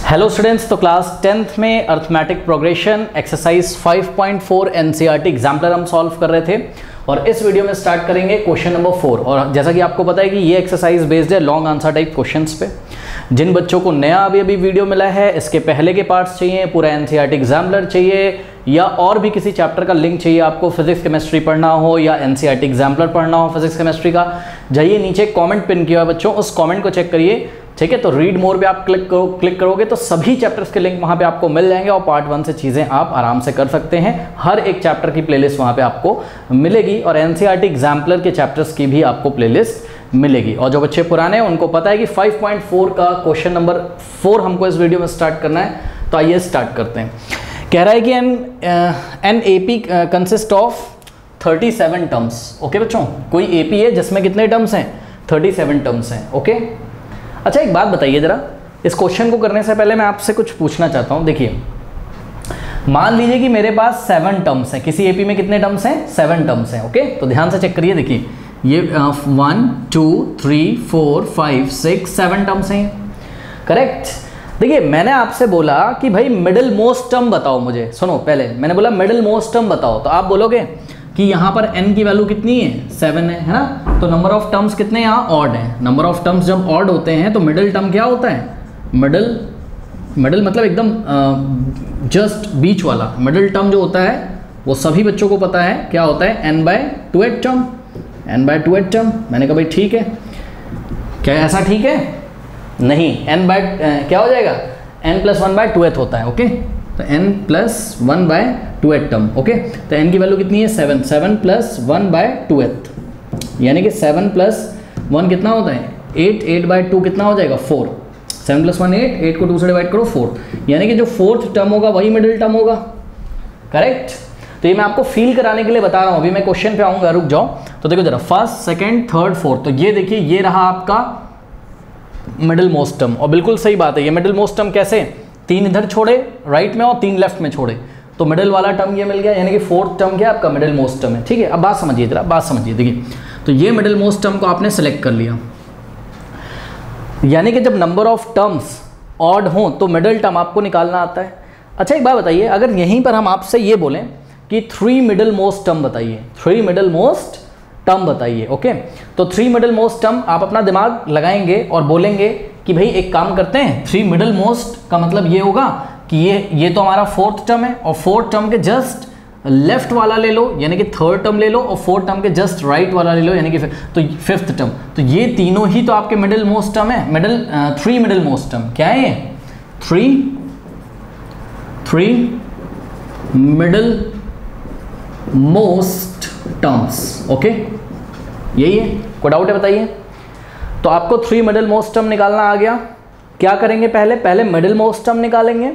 Hello students, तो class 10th में arithmetic progression exercise 5.4 NCERT exemplar हम सॉल्व कर रहे थे और इस वीडियो में स्टार्ट करेंगे क्वेश्चन नंबर 4। और जैसा कि आपको पता है कि ये एक्सरसाइज बेस्ड है लॉन्ग आंसर टाइप क्वेश्चंस पे। जिन बच्चों को नया अभी वीडियो मिला है, इसके पहले के पार्ट्स चाहिए, पूरा एनसीईआरटी एग्जाम्पलर चाहिए या और भी किसी चैप्टर का लिंक चाहिए आपको, फिजिक्स केमिस्ट्री पढ़ना हो या एनसीईआरटी एग्जाम्पलर पढ़ना हो फिजिक्स केमिस्ट्री का, जाइए नीचे कमेंट पिन किया है बच्चों, उस कमेंट को चेक करिए। ठीक है, तो रीड मोर पे आप क्लिक करोगे तो सभी चैप्टर्स के लिंक वहाँ पे आपको मिल जाएंगे और पार्ट 1 से चीज़ें आप आराम से कर सकते हैं। हर एक चैप्टर की प्लेलिस्ट वहाँ पे आपको मिलेगी और एनसीईआरटी एग्जाम्पलर के चैप्टर्स की भी आपको प्लेलिस्ट मिलेगी। और जो बच्चे पुराने हैं उनको पता है कि 5.4 का क्वेश्चन नंबर 4 हमको इस वीडियो में स्टार्ट करना है, तो आइए स्टार्ट करते हैं। कह रहा है कि an AP consist of 37 terms. Okay बच्चों, कोई एपी है जिसमें कितने टर्म्स हैं? 37 टर्म्स हैं। ओके, अच्छा एक बात बताइए जरा, इस क्वेश्चन को करने से पहले मैं आपसे कुछ पूछना चाहता हूँ। देखिए, मान लीजिए कि मेरे पास 7 टर्म्स हैं, किसी एपी में कितने टर्म्स हैं? 7 टर्म्स हैं। ओके, तो ध्यान से चेक करिए। देखिए ये 1 2 3 4 5 6 7 टर्म्स हैं, करेक्ट। देखिए मैंने आपसे बोला कि भाई मिडिल मोस्ट टर्म बताओ मुझे। सुनो, पहले मैंने बोला मिडिल मोस्ट टर्म बताओ, तो आप बोलोगे कि यहाँ पर n की वैल्यू कितनी है? 7 है ना। तो नंबर ऑफ टर्म्स कितने यहाँ ऑड हैं। नंबर ऑफ टर्म्स जब ऑड होते हैं तो मिडिल टर्म क्या होता है? मिडिल मतलब एकदम जस्ट बीच वाला मिडिल टर्म जो होता है वो सभी बच्चों को पता है क्या होता है? n/2 term. n/2 term. मैंने कहा भाई ठीक है, क्या ऐसा ठीक है? नहीं, क्या हो जाएगा? n+1/2 होता है। ओके, तो n+1/2 टर्म। ओके, तो n की वैल्यू कितनी है? 7। 7+1/2 यानी कि 7+1 कितना होता है? 8। 8/2 कितना हो जाएगा? 4। 7+1 8, 8 को 2 से डिवाइड करो 4, यानी कि जो 4th टर्म होगा वही मिडिल टर्म होगा, करेक्ट। तो ये मैं आपको फील कराने के लिए बता रहा हूँ, अभी मैं क्वेश्चन पे आऊँगा, रुक जाओ। तो देखो जरा, फर्स्ट सेकेंड थर्ड फोर्थ, तो ये देखिए ये रहा आपका मिडिल मोस्ट टर्म। और बिल्कुल सही बात है, ये मिडिल मोस्ट टर्म कैसे? 3 इधर छोड़े राइट में और 3 लेफ्ट में छोड़े, तो मिडिल वाला टर्म ये मिल गया, यानी कि 4th टर्म क्या आपका मिडिल मोस्ट टर्म है। ठीक है, अब बात समझिए जरा, बात समझिए। देखिए, तो ये मिडिल मोस्ट टर्म को आपने सेलेक्ट कर लिया, यानी कि जब नंबर ऑफ टर्म्स ऑड हों तो मिडिल टर्म आपको निकालना आता है। अच्छा एक बात बताइए, अगर यहीं पर हम आपसे ये बोलें कि 3 मिडिल मोस्ट टर्म बताइए, 3 मिडिल मोस्ट टर्म बताइए। ओके, तो 3 मिडिल मोस्ट टर्म आप अपना दिमाग लगाएंगे और बोलेंगे कि भाई एक काम करते हैं, 3 मिडिल मोस्ट का मतलब ये होगा कि ये तो हमारा 4th टर्म है और 4th टर्म के जस्ट लेफ्ट वाला ले लो यानी कि 3rd टर्म ले लो और 4th टर्म के जस्ट राइट वाला ले लो यानी कि तो 5th टर्म। तो ये तीनों ही तो आपके मिडिल मोस्ट टर्म है। 3 मिडिल मोस्ट टर्म क्या है? 3 मिडिल मोस्ट टर्म्स। ओके, यही है, कोई डाउट है बताइए? तो आपको 3 मिडिल मोस्ट टर्म निकालना आ गया। क्या करेंगे? पहले मिडिल मोस्ट टर्म निकालेंगे।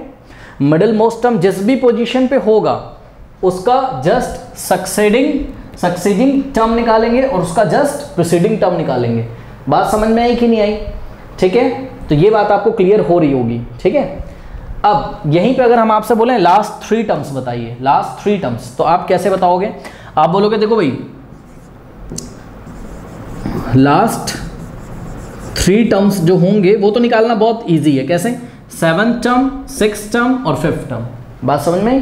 मिडिल मोस्ट टर्म जिस भी पोजीशन पे होगा उसका जस्ट सक्सीडिंग टर्म निकालेंगे और उसका जस्ट प्रीसीडिंग टर्म निकालेंगे। बात समझ में आई कि नहीं आई? ठीक है, तो ये बात आपको क्लियर हो रही होगी। ठीक है, अब यहीं पे अगर हम आपसे बोलें लास्ट 3 टर्म्स बताइए, लास्ट 3 टर्म्स, तो आप कैसे बताओगे? आप बोलोगे देखो भाई लास्ट 3 टर्म्स जो होंगे वो तो निकालना बहुत इजी है। कैसे? 7th टर्म, 6th टर्म और 5th टर्म। बात समझ में आई?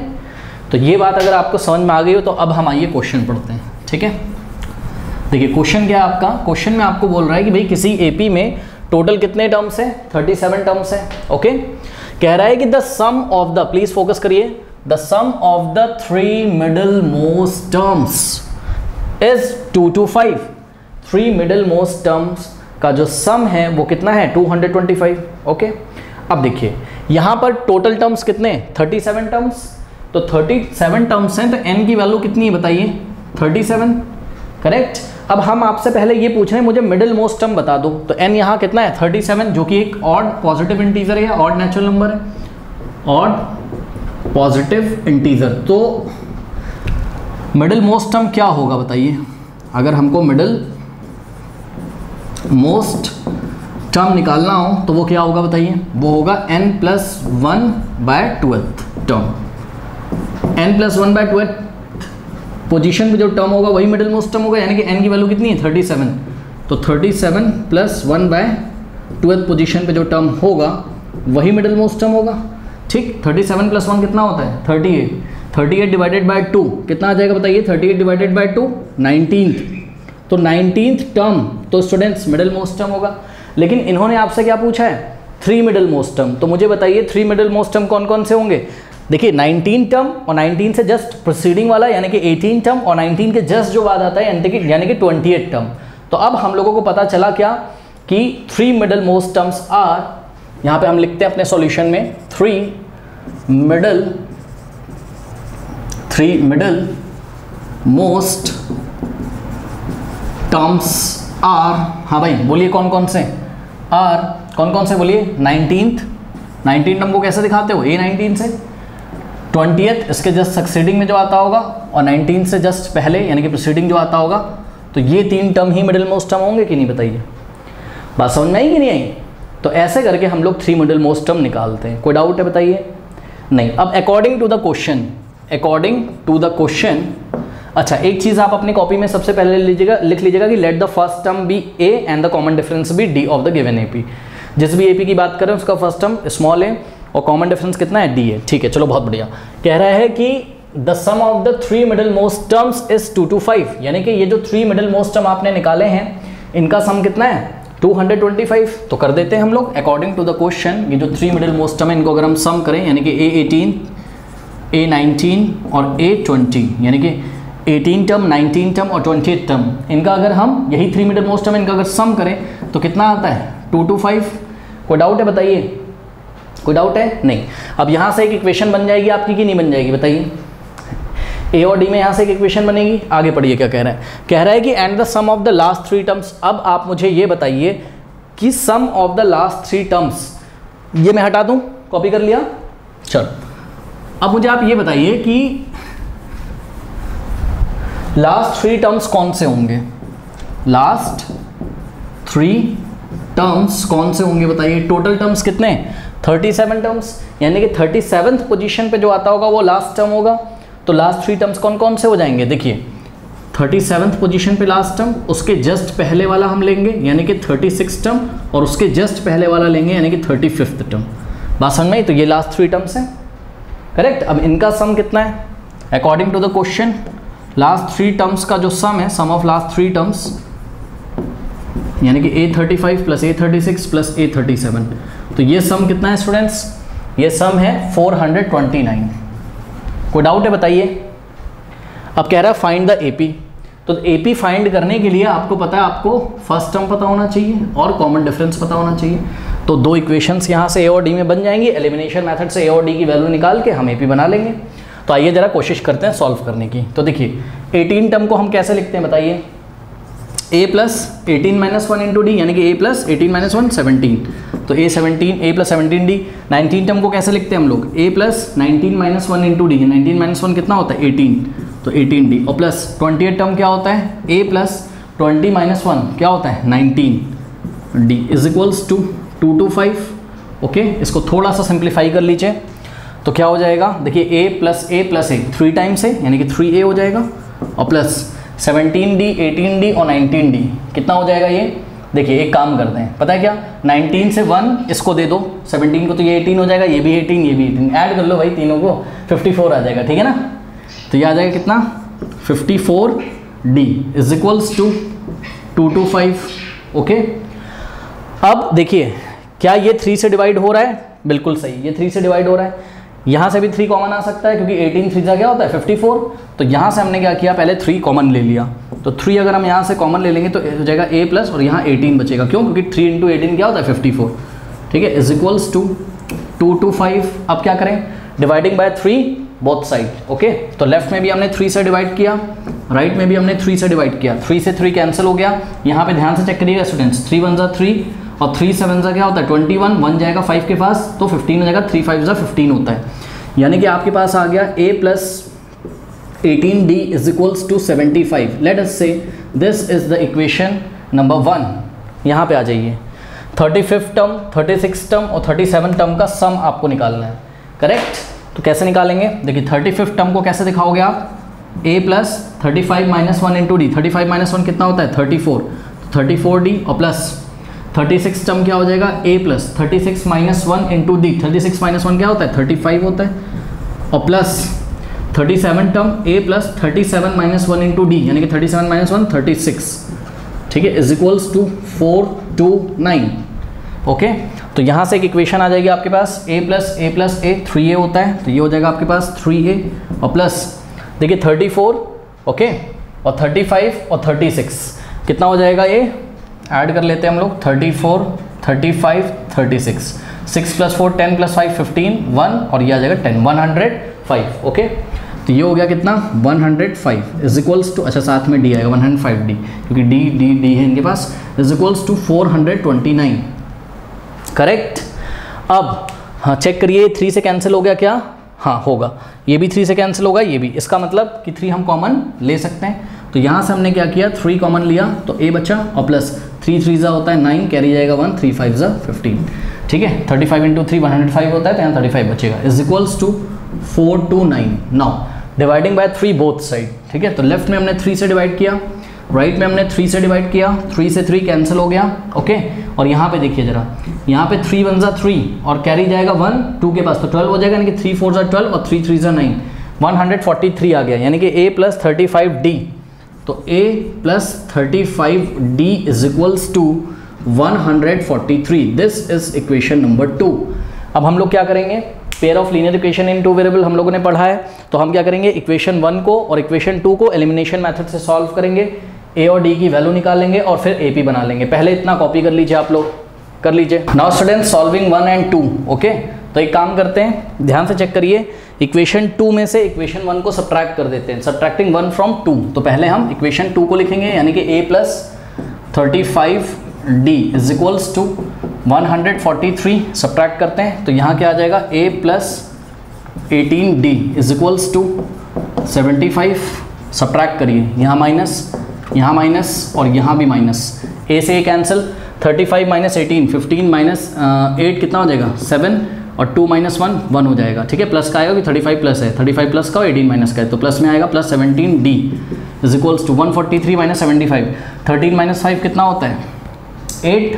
तो ये बात अगर आपको समझ में आ गई हो तो अब हम आइए क्वेश्चन पढ़ते हैं। ठीक है, देखिए क्वेश्चन क्या है आपका? क्वेश्चन में आपको बोल रहा है कि भाई किसी एपी में टोटल कितने टर्म्स हैं? 37 टर्म्स हैं। ओके, कह रहा है कि the sum of the, please focus करिए, the sum of the 3 middle most terms is 2 to 5। 3 middle most terms का जो सम है वो कितना है? 225। ओके, अब देखिए यहाँ पर टोटल टर्म्स कितने? 37 टर्म्स। तो 37 टर्म्स हैं तो n की वैल्यू कितनी है बताइए? 37, करेक्ट। अब हम आपसे पहले ये पूछ रहे हैं मुझे मिडिल मोस्ट टर्म बता दो, तो n यहाँ कितना है? 37, जो कि एक ऑड पॉजिटिव इंटीजर है, ऑड नेचुरल नंबर है, ऑड पॉजिटिव इंटीजर। तो मिडिल मोस्ट टर्म क्या होगा बताइए? अगर हमको मिडिल मोस्ट टर्म निकालना हो तो वो क्या होगा बताइए? वो होगा n+1/2 टर्म। n+1/2 पोजीशन पे जो टर्म होगा वही मिडिल मोस्ट टर्म होगा, यानी कि n की वैल्यू कितनी है? 37। तो 37 + 1/2 पोजीशन पे जो टर्म होगा वही मिडिल मोस्ट टर्म होगा। ठीक, 37 + 1 कितना होता है 38, 38 डिवाइडेड बाय 2 कितना आ जाएगा बताइए, 38 डिवाइडेड बाय 2 19th, तो 19th टर्म तो स्टूडेंट्स मिडिल मोस्ट टर्म होगा। लेकिन इन्होंने आपसे क्या पूछा है 3 मिडिल मोस्ट टर्म, तो मुझे बताइए 3 मिडिल मोस्ट टर्म कौन कौन से होंगे। देखिए 19 टर्म और 19 से जस्ट प्रोसीडिंग वाला यानी कि 18 टर्म और 19 के जस्ट जो बाद आता है यानी कि 28 टर्म। तो अब हम लोगों को पता चला क्या कि 3 मिडिल मोस्ट टर्म्स आर, यहाँ पे हम लिखते हैं अपने सॉल्यूशन में 3 मिडिल मोस्ट टर्म्स आर, हाँ भाई बोलिए कौन कौन से आर, कौन कौन से बोलिए 19 टर्म को कैसे दिखाते हो, A19 से 20th इसके जस्ट सक्सीडिंग में जो आता होगा और 19 से जस्ट पहले यानी कि प्रोसीडिंग जो आता होगा, तो ये 3 टर्म ही मिडिल मोस्ट टर्म होंगे कि नहीं बताइए, बात समझ में आई कि नहीं आई। तो ऐसे करके हम लोग 3 मिडिल मोस्ट टर्म निकालते हैं। कोई डाउट है बताइए, नहीं। अब अकॉर्डिंग टू द क्वेश्चन, अच्छा एक चीज़ आप अपनी कॉपी में सबसे पहले लिख लीजिएगा कि let the first term be A and the common difference be D of the given AP. जिस भी एपी की बात करें उसका फर्स्ट टर्म स्मॉल ए और कॉमन डिफरेंस कितना है डी है। ठीक है, चलो बहुत बढ़िया। कह रहा है कि the sum of the 3 middle most terms is 225, यानी कि ये जो 3 मिडिल मोस्ट टर्म आपने निकाले हैं इनका सम कितना है 225। तो कर देते हैं हम लोग अकॉर्डिंग टू द क्वेश्चन। ये जो 3 मिडिल मोस्ट टर्म है इनको अगर हम सम करें यानी कि A18, A19 और A20, यानी कि 18 टर्म, 19 टर्म और 28 टर्म, इनका अगर हम यही 3 मिडिल मोस्ट टर्म इनका अगर सम करें तो कितना आता है 225। कोई डाउट है बताइए, कोई डाउट है नहीं। अब यहाँ से एक इक्वेशन बन जाएगी आपकी कि नहीं बन जाएगी बताइए, ए और डी में यहाँ से एक इक्वेशन बनेगी। आगे पढ़िए क्या कह रहा है, कह रहा है कि and the sum of the last 3 terms. अब आप मुझे ये बताइए कि sum of the last 3 terms, ये मैं हटा दूँ, कॉपी कर लिया, चलो। अब मुझे आप ये बताइए कि लास्ट 3 टर्म्स कौन से होंगे, लास्ट 3 टर्म्स कौन से होंगे बताइए। टोटल टर्म्स कितने 37 टर्म्स, यानी कि 37th पोजीशन पे जो आता होगा वो लास्ट टर्म होगा। तो लास्ट 3 टर्म्स कौन कौन से हो जाएंगे, देखिए 37th पोजीशन पे लास्ट टर्म, उसके जस्ट पहले वाला हम लेंगे यानी कि 36 टर्म, और उसके जस्ट पहले वाला लेंगे यानी कि 35th टर्म। बात समझ में, तो ये लास्ट 3 टर्म्स हैं, करेक्ट। अब इनका सम कितना है according to the question, last 3 terms का जो सम है, सम ऑफ लास्ट 3 टर्म्स यानी कि A35 + A36 + A37, तो ये सम कितना है स्टूडेंट्स, ये सम है 429। कोई डाउट है बताइए। अब कह रहा है फाइंड द एपी, तो एपी फाइंड करने के लिए आपको पता है आपको फर्स्ट टर्म पता होना चाहिए और कॉमन डिफरेंस पता होना चाहिए। तो 2 इक्वेशंस यहाँ से ए और डी में बन जाएंगी, एलिमिनेशन मेथड से ए और डी की वैल्यू निकाल के हम एपी बना लेंगे। तो आइए जरा कोशिश करते हैं सॉल्व करने की। तो देखिए 18 टर्म को हम कैसे लिखते हैं बताइए, a + 18 - 1 × d यानी कि a + 18 - 1 17, तो a + 17d। 19 टर्म को कैसे लिखते हैं हम लोग, a + 19 - 1 × d, 19 - 1 कितना होता है 18, तो 18d, और प्लस 28 टर्म क्या होता है a + 20 - 1 क्या होता है 19d = 225। ओके, इसको थोड़ा सा सिंप्लीफाई कर लीजिए तो क्या हो जाएगा, देखिए a + a 3 टाइम्स है यानी कि 3a हो जाएगा, और प्लस 17d, 18d और 19d कितना हो जाएगा ये। देखिए एक काम करते हैं, पता है क्या, 19 से 1 इसको दे दो, 17 को तो ये 18 हो जाएगा, ये भी 18, ये भी 18, ऐड कर लो भाई तीनों को, 54 आ जाएगा, ठीक है ना। तो ये आ जाएगा कितना 54d = 225। ओके, अब देखिए क्या ये 3 से डिवाइड हो रहा है, बिल्कुल सही, ये 3 से डिवाइड हो रहा है। यहाँ से भी 3 कॉमन आ सकता है क्योंकि 18 3 क्या होता है 54, तो यहाँ से हमने क्या किया, पहले 3 कॉमन ले लिया, तो 3 अगर हम यहाँ से कॉमन ले लेंगे तो हो जाएगा a प्लस और यहाँ 18 बचेगा, क्यों, क्योंकि 3 × 18 क्या होता है 54, ठीक है, = 225। अब क्या करें, dividing by 3 both side. Okay, तो लेफ्ट में भी हमने 3 से डिवाइड किया, राइट में भी हमने 3 से डिवाइड किया, 3 से 3 कैंसिल हो गया। यहाँ पे ध्यान से चेक करिएगा स्टूडेंट्स, 3 × 1 = 3 और 3 × 7 क्या होता है 21, 1 जाएगा 5 के पास तो 15 हो जाएगा, 3 × 5 = 15 होता है, यानी कि आपके पास आ गया a + 18d = 75। लेट अस से this is the equation number 1। यहाँ पे आ जाइए, 35 टर्म, 36 टर्म और 37 टर्म का सम आपको निकालना है, करेक्ट। तो कैसे निकालेंगे, देखिए 35 टर्म को कैसे दिखाओगे आप, a + 35 - 1 × d, 35 - 1 कितना होता है 34, तो 34d और प्लस 36 टर्म क्या हो जाएगा a plus 36 minus 1 into D, 36 minus 1 क्या होता है 35 होता है, और plus 37 term a plus 37 minus 1 into D, यानी कि 37 माइनस 1 36, ठीक है, इज इक्वल्स टू 429। ओके, तो यहाँ से एक इक्वेशन आ जाएगी आपके पास a प्लस a 3a होता है, तो ये हो जाएगा आपके पास 3a, और प्लस देखिए 34, ओके, और 35 और 36 कितना हो जाएगा, ये ऐड कर लेते हैं हम लोग, 34 35 36, 6 प्लस 4 10 प्लस 5 15 1, और ये आ जाएगा 10 105। ओके, तो ये हो गया कितना 105 इज इक्वल्स टू, अच्छा साथ में डी आएगा 105 डी, क्योंकि डी डी डी है इनके पास, इज इक्वल्स टू 429। करेक्ट। अब हाँ चेक करिए, 3 से कैंसिल हो गया क्या, हाँ होगा, ये भी 3 से कैंसिल होगा, ये भी, इसका मतलब कि 3 हम कॉमन ले सकते हैं। तो यहाँ से हमने क्या किया 3 कॉमन लिया तो a बचा, और प्लस 3 3 जा होता है 9, कैरी जाएगा 1, 3 5 जा 15, ठीक है, 35 इंटू 3 105 होता है, तो यहाँ 35 बचेगा, is equals to 429। Now dividing by 3 both side, ठीक है, तो लेफ्ट में हमने 3 से डिवाइड किया, राइट में हमने 3 से डिवाइड किया, 3 से 3 कैंसिल हो गया, ओके, और यहाँ पे देखिए जरा, यहाँ पे 3 1 जा 3 और कैरी जाएगा 1 2 के पास, तो 12 हो जाएगा, यानी कि 3 4 जा 12 और 3 3 जा 9, 143 आ गया, यानी कि a प्लस 35d, तो a plus 35d is equals to 143। This is equation number 2। अब हम लोग क्या करेंगे, pair of linear equation in two variable हम लोगों ने पढ़ा है, तो हम क्या करेंगे, इक्वेशन 1 को और इक्वेशन 2 को एलिमिनेशन मेथड से सॉल्व करेंगे, a और d की वैल्यू निकालेंगे और फिर AP बना लेंगे। पहले इतना कॉपी कर लीजिए, आप लोग कर लीजिए। Now students solving 1 and 2, okay, तो एक काम करते हैं, ध्यान से चेक करिए, इक्वेशन 2 में से इक्वेशन 1 को सब्ट्रैक्ट कर देते हैं, सब्ट्रैक्टिंग 1 फ्रॉम 2, तो पहले हम इक्वेशन 2 को लिखेंगे, यानी कि a plus 35d is equals to 143, subtract करते हैं, तो यहाँ क्या आ जाएगा, a plus 18d is equals to 75, subtract करिए, यहाँ माइनस और यहाँ भी माइनस, a से a कैंसिल, 35 माइनस 18 15 माइनस 8 कितना हो जाएगा 7, और 2 माइनस 1 1 हो जाएगा, ठीक है, प्लस का आएगा कि 35 प्लस है, 35 प्लस का और 18 माइनस का है, तो प्लस में आएगा plus 17d is equals to 143 minus 75, 13 minus 5 कितना होता है 8,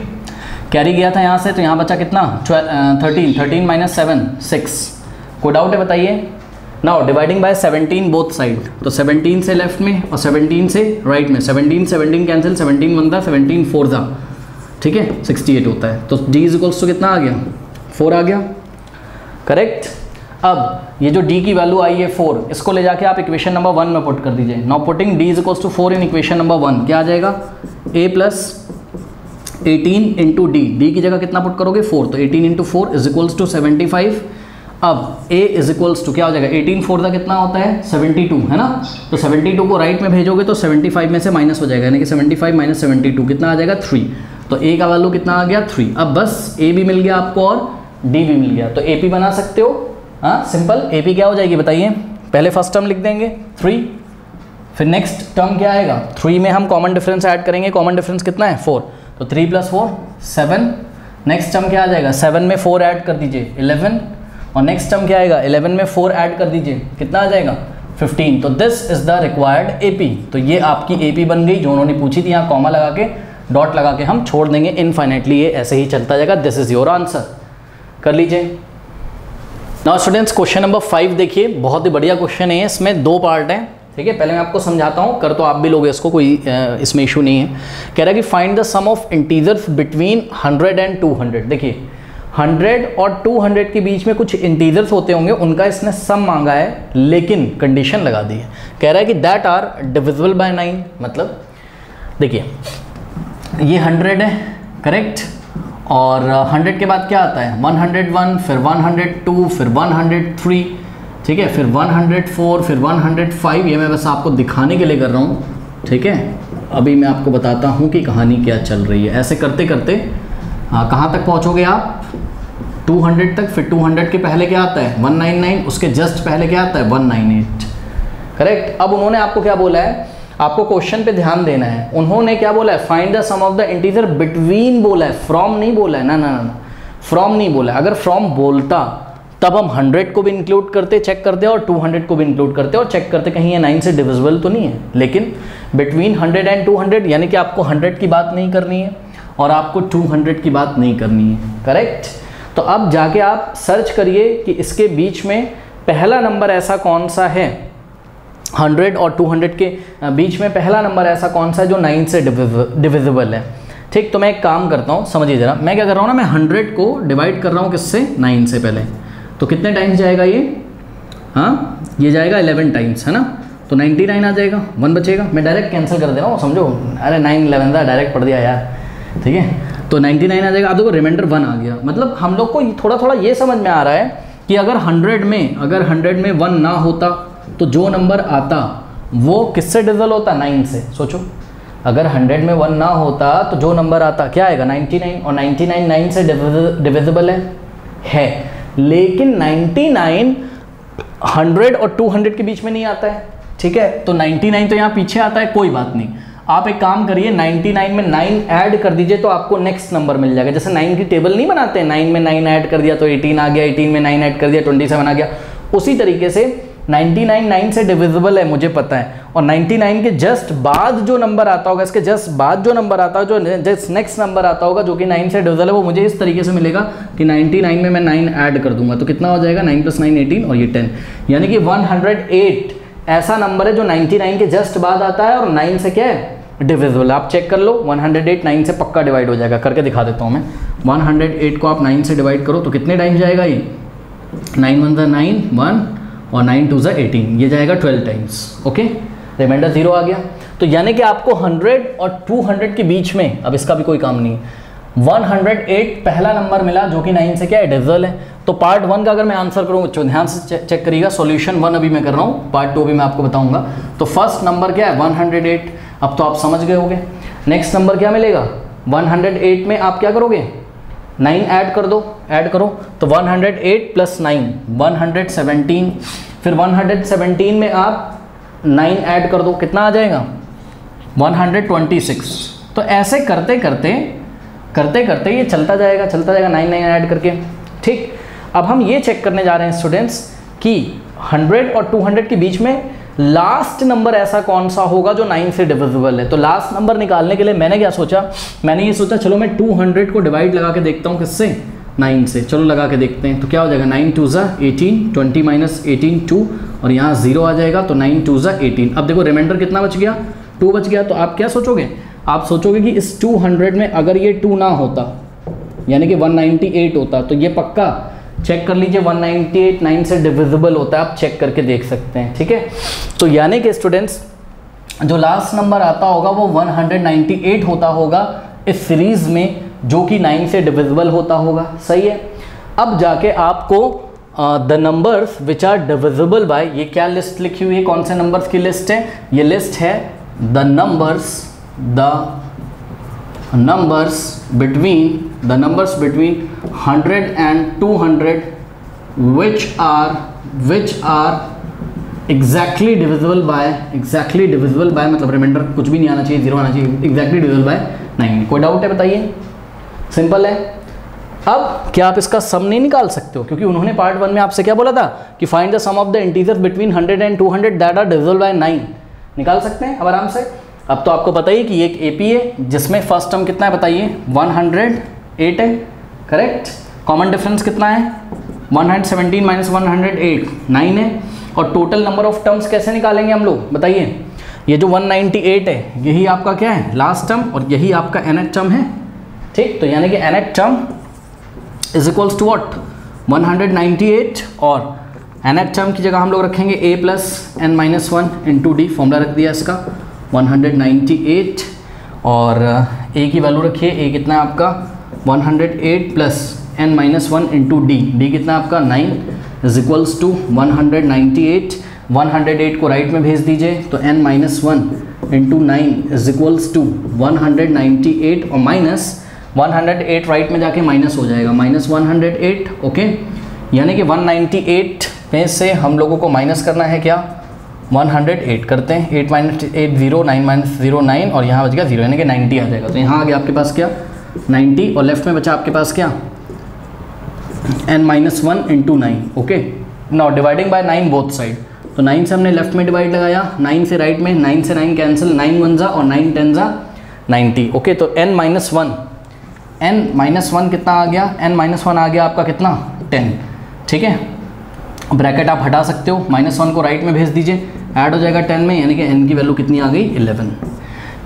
कैरी गया था यहाँ से, तो यहाँ बचा कितना 13 माइनस 7 6, कोई डाउट है बताइए। Now dividing bye 17 both side, तो 17 से लेफ्ट में और 17 से राइट में, 17 कैंसिल, 17 1 था 17 4 था, ठीक है, 68 होता है, तो d इज इक्वल्स टू कितना आ गया 4 आ गया, करेक्ट। अब ये जो d की वैल्यू आई है 4, इसको ले जाके आप इक्वेशन नंबर 1 में पुट कर दीजिए। Now putting d is equals to 4 in equation number 1, क्या आ जाएगा, a प्लस 18 इंटू डी की जगह कितना पुट करोगे 4, तो 18 इंटू 4 इज इक्वल्स टू 75। अब a इज इक्वल्स टू क्या हो जाएगा, 18 4 का कितना होता है 72, है ना, तो 72 को राइट में भेजोगे तो 75 में से माइनस हो जाएगा, यानी कि 75 माइनस 72 कितना आ जाएगा 3, तो a का वैल्यू कितना आ गया 3। अब बस a भी मिल गया आपको और d भी मिल गया, तो AP बना सकते हो, हाँ सिंपल, AP क्या हो जाएगी बताइए, पहले फर्स्ट टर्म लिख देंगे 3, फिर नेक्स्ट टर्म क्या आएगा 3 में हम कॉमन डिफरेंस ऐड करेंगे, कॉमन डिफरेंस कितना है 4, तो 3 प्लस 4 7, नेक्स्ट टर्म क्या आ जाएगा 7 में 4 ऐड कर दीजिए 11, और नेक्स्ट टर्म क्या आएगा 11 में 4 ऐड कर दीजिए कितना आ जाएगा 15, तो this is the required AP, तो ये आपकी AP बन गई जो उन्होंने पूछी थी, यहाँ कॉमा लगा के डॉट लगा के हम छोड़ देंगे इनफाइनाइटली, ये ऐसे ही चलता जाएगा, दिस इज योर आंसर, कर लीजिए। नाउ स्टूडेंट्स क्वेश्चन नंबर 5 देखिए, बहुत ही बढ़िया क्वेश्चन है, इसमें 2 पार्ट हैं, ठीक है, पहले मैं आपको समझाता हूँ, कर तो आप भी लोगे इसको, कोई इसमें इशू नहीं है। कह रहा है कि find the sum of integers between 100 and 200। देखिए 100 और 200 के बीच में कुछ इंटीजर्स होते होंगे, उनका इसने सम मांगा है, लेकिन कंडीशन लगा दी है, कह रहा है कि दैट आर डिविजिबल बाय 9, मतलब देखिए ये 100 है, करेक्ट, और 100 के बाद क्या आता है 101, फिर 102, फिर 103, ठीक है, फिर 104, फिर 105, ये मैं बस आपको दिखाने के लिए कर रहा हूँ, ठीक है, अभी मैं आपको बताता हूँ कि कहानी क्या चल रही है। ऐसे करते करते कहाँ तक पहुँचोगे आप 200 तक, फिर 200 के पहले क्या आता है 199, उसके जस्ट पहले क्या आता है 198, करेक्ट। अब उन्होंने आपको क्या बोला है, आपको क्वेश्चन पे ध्यान देना है, उन्होंने क्या बोला है find the sum of the integer between बोला है, फ्रॉम नहीं बोला है, ना फ्रॉम नहीं बोला है, अगर फ्रॉम बोलता तब हम 100 को भी इंक्लूड करते, चेक करते और 200 को भी इंक्लूड करते और चेक करते कहीं ये 9 से डिविजिबल तो नहीं है, लेकिन बिटवीन 100 एंड 200 यानी कि आपको 100 की बात नहीं करनी है और आपको 200 की बात नहीं करनी है, करेक्ट। तो अब जाके आप सर्च करिए कि इसके बीच में पहला नंबर ऐसा कौन सा है, 100 और 200 के बीच में पहला नंबर ऐसा कौन सा है जो 9 से डिविजिबल है। ठीक, तो मैं एक काम करता हूँ, समझिए ज़रा, मैं क्या कर रहा हूँ ना, मैं 100 को डिवाइड कर रहा हूँ किससे, 9 से पहले। तो कितने टाइम्स जाएगा ये, हाँ ये जाएगा 11 टाइम्स, है ना। तो 99 आ जाएगा, 1 बचेगा, मैं डायरेक्ट कैंसिल कर दे रहा हूँ, समझो, अरे 9 11 था, डायरेक्ट पढ़ दिया यार, ठीक है। तो 99 आ जाएगा। अब देखो रिमाइंडर 1 आ गया, मतलब हम लोग को थोड़ा थोड़ा ये समझ में आ रहा है कि अगर 100 में 1 ना होता तो जो नंबर आता वो किससे डिविजिबल होता, 9 से। सोचो, अगर 100 में 1 ना होता तो जो नंबर आता क्या आएगा, 99, और 99 9 से डिविजिबल है। लेकिन 99 100 और 200 के बीच में नहीं आता है, ठीक है। तो 99 तो यहाँ पीछे आता है, कोई बात नहीं। आप एक काम करिए, 99 में 9 ऐड कर दीजिए तो आपको नेक्स्ट नंबर मिल जाएगा। जैसे 9 की टेबल नहीं बनाते हैं, 9 में 9 ऐड कर दिया तो 18 आ गया, 18 में 9 ऐड कर दिया 27 आ गया। उसी तरीके से 99 9 से डिविजिबल है, मुझे पता है, और 99 के जस्ट बाद जो नंबर आता होगा, इसके जस्ट बाद जो नंबर आता होगा, जो जस्ट नेक्स्ट नंबर आता होगा जो कि 9 से डिविजिबल है, वो मुझे इस तरीके से मिलेगा कि 99 में मैं 9 ऐड कर दूंगा तो कितना हो जाएगा, 9 + 9 18 और ये 10, यानी कि 108 ऐसा नंबर है जो 99 के जस्ट बाद आता है और 9 से क्या है, डिविजिबल। आप चेक कर लो, 108 9 से पक्का डिवाइड हो जाएगा, करके दिखा देता हूँ मैं। 108 को आप 9 से डिवाइड करो तो कितने टाइम्स जाएगा ये, 9 1 9 1 और 9 2 18, ये जाएगा 12 टाइम्स। ओके, रिमाइंडर 0 आ गया। तो यानी कि आपको 100 और 200 के बीच में, अब इसका भी कोई काम नहीं है, 108 पहला नंबर मिला जो कि 9 से क्या है, डिविजिबल है। तो पार्ट 1 का अगर मैं आंसर करूँ, ध्यान से चेक करिएगा, सॉल्यूशन 1 अभी मैं कर रहा हूँ, पार्ट 2 भी मैं आपको बताऊंगा। तो फर्स्ट नंबर क्या है, 108, अब तो आप समझ गए होंगे। नेक्स्ट नंबर क्या मिलेगा, 108 में आप क्या करोगे, 9 ऐड कर दो, ऐड करो, तो 108 + 9 117, फिर 117 में आप 9 ऐड कर दो, कितना आ जाएगा, 126। तो ऐसे करते करते ये चलता जाएगा 9 9 ऐड करके। ठीक, अब हम ये चेक करने जा रहे हैं स्टूडेंट्स कि 100 और 200 के बीच में लास्ट नंबर ऐसा कौन सा होगा जो 9 से डिविजिबल है। तो लास्ट नंबर निकालने के लिए मैंने क्या सोचा, मैंने ये सोचा चलो मैं 200 को डिवाइड लगा के देखता हूँ किससे, 9 से। चलो लगा के देखते हैं, तो क्या हो जाएगा, 9 2 18, 20 - 18 2, और यहाँ 0 आ जाएगा, तो 9 2 18। अब देखो रिमाइंडर कितना बच गया, 2 बच गया। तो आप क्या सोचोगे, आप सोचोगे कि इस 200 में अगर ये 2 ना होता, यानी कि 198 होता, तो ये पक्का चेक कर लीजिए 198 9 से डिविजिबल होता है, आप चेक करके देख सकते हैं, ठीक है। तो यानी कि स्टूडेंट्स जो लास्ट नंबर आता होगा वो 198 होता होगा इस सीरीज में, जो कि 9 से डिविजिबल होता होगा, सही है। अब जाके आपको the numbers which are divisible by, ये क्या लिस्ट लिखी हुई है, कौन से नंबर्स की लिस्ट है, ये लिस्ट है the numbers between 100 and 200 which are exactly divisible by मतलब रिमाइंडर कुछ भी नहीं आना चाहिए, 0 आना चाहिए, exactly divisible by 9। कोई डाउट है बताइए, सिंपल है। अब क्या आप इसका सम नहीं निकाल सकते हो, क्योंकि उन्होंने पार्ट 1 में आपसे क्या बोला था कि find the sum of the integers between 100 and 200 that are divisible by 9। निकाल सकते हैं अब आराम से। अब तो आपको बताइए कि एक एपी है जिसमें फर्स्ट टर्म कितना है बताइए, 108 है, करेक्ट। कॉमन डिफरेंस कितना है, 117 - 108 9 है। और टोटल नंबर ऑफ टर्म्स कैसे निकालेंगे हम लोग बताइए, ये जो 198 है यही आपका क्या है, लास्ट टर्म, और यही आपका nth टर्म है, ठीक। तो यानी कि nth term is equals to what, 198, और nth टर्म की जगह हम लोग रखेंगे a + n - 1 × d, फॉर्मूला रख दिया इसका 198, और a की वैल्यू रखिए, a कितना है आपका 108 + n - 1 × d, d कितना आपका 9 इज इक्वल्स टू 198, 108 को राइट में भेज दीजिए, तो n - 1 × 9 इज इक्वल्स टू 198, और -108 राइट में जाके माइनस हो जाएगा, -108, ओके। यानी कि 198 में से हम लोगों को माइनस करना है क्या, 108 करते हैं, 8 - 8 0, 9 - 0 9, और यहाँ बच गया 0, यानी कि 90 आ जाएगा। तो यहाँ आ गया आपके पास क्या 90, और लेफ्ट में बचा आपके पास क्या n - 1 × 9, okay. Now dividing bye 9 both side, तो 9 से हमने लेफ्ट में डिवाइड लगाया, 9 से राइट में, 9 से 9 कैंसिल, 9 1 और 9 10 90, ओके। तो n - 1 n-1 कितना आ गया, n-1 आ गया आपका कितना 10, ठीक है। ब्रैकेट आप हटा सकते हो, -1 को राइट में भेज दीजिए, ऐड हो जाएगा 10 में, यानी कि n की वैल्यू कितनी आ गई 11।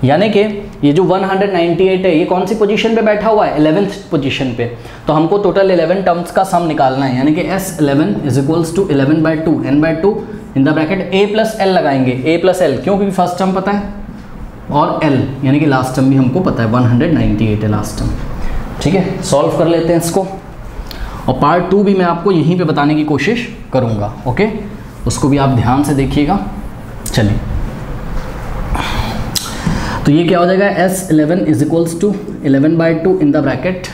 यानी कि ये जो 198 है ये कौन सी पोजीशन पे बैठा हुआ है, 11th पोजीशन पे। तो हमको टोटल 11 टर्म्स का सम निकालना है, यानी कि S11 is equals to 11/2 n/2 in the bracket a plus l लगाएंगे, a प्लस l क्यों, क्योंकि फर्स्ट टर्म पता है और l यानी कि लास्ट टर्म भी हमको पता है, 198 है लास्ट टर्म, ठीक है। सॉल्व कर लेते हैं इसको, और पार्ट 2 भी मैं आपको यहीं पे बताने की कोशिश करूँगा, ओके, उसको भी आप ध्यान से देखिएगा। चलिए, तो ये क्या हो जाएगा, S11 is equals to 11/2 in the bracket.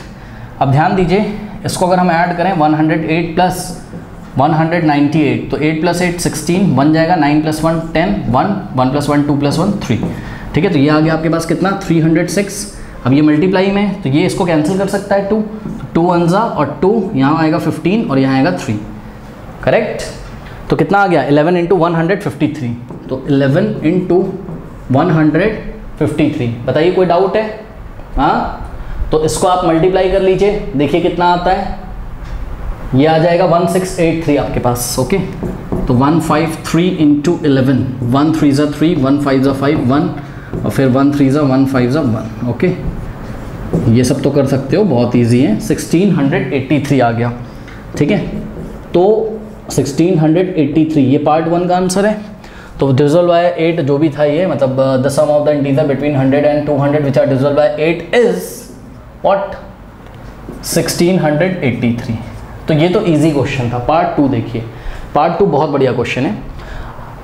अब ध्यान दीजिए, इसको अगर हम ऐड करें 108 प्लस 198, तो 8 + 8 16 बन जाएगा, 9 + 1 10 1 1 + 1 2 + 1 3, ठीक है। तो ये आ गया आपके पास कितना 306। अब ये मल्टीप्लाई में तो ये इसको कैंसिल कर सकता है 2, 2 1 जा और 2 यहाँ आएगा 15 और यहाँ आएगा 3, करेक्ट। तो कितना आ गया 11 × 153, तो 11 × 153। बताइए कोई डाउट है, हाँ। तो इसको आप मल्टीप्लाई कर लीजिए, देखिए कितना आता है, ये आ जाएगा 1683 आपके पास, ओके। तो 153 × 11, 1 3 ज़ा 3 1 5 ज़ा 5 1 और फिर 1 3 ज़ा 1 5 ज़ा 1, ओके। ये सब तो कर सकते हो, बहुत इजी है। 1683 आ गया, ठीक है। तो 1683 ये पार्ट 1 का आंसर है। तो डिविजिबल बाय 8 जो भी था ये, मतलब the sum of the integer between 100 and 200 which are divisible by 8 is what 1683। तो ये तो इजी क्वेश्चन था। पार्ट 2 देखिए, पार्ट 2 बहुत बढ़िया क्वेश्चन है।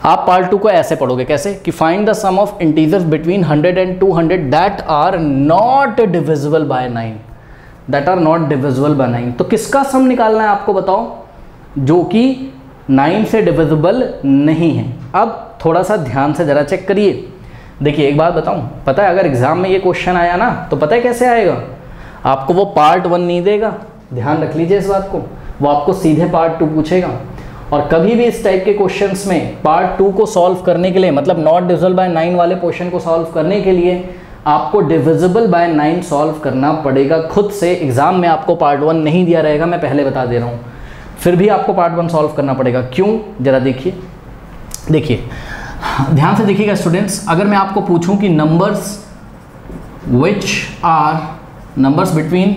आप पार्ट 2 को ऐसे पढ़ोगे, कैसे कि find the sum of integers between 100 and 200 that are not divisible by 9, that are not divisible by 9। तो किसका सम निकालना है आपको बताओ, जो कि 9 से डिविजिबल नहीं है। अब थोड़ा सा ध्यान से ज़रा चेक करिए। देखिए एक बात बताऊं, पता है अगर एग्जाम में ये क्वेश्चन आया ना तो पता है कैसे आएगा, आपको वो पार्ट 1 नहीं देगा, ध्यान रख लीजिए इस बात को, वो आपको सीधे पार्ट 2 पूछेगा। और कभी भी इस टाइप के क्वेश्चंस में पार्ट 2 को सॉल्व करने के लिए, मतलब नॉट डिविजिबल बाय 9 वाले क्वेश्चन को सॉल्व करने के लिए आपको डिविजिबल बाय 9 सॉल्व करना पड़ेगा खुद से। एग्जाम में आपको पार्ट 1 नहीं दिया रहेगा, मैं पहले बता दे रहा हूँ, फिर भी आपको पार्ट 1 सॉल्व करना पड़ेगा। क्यों, जरा देखिए, देखिए ध्यान से देखिएगा स्टूडेंट्स। अगर मैं आपको पूछूं कि numbers which are numbers between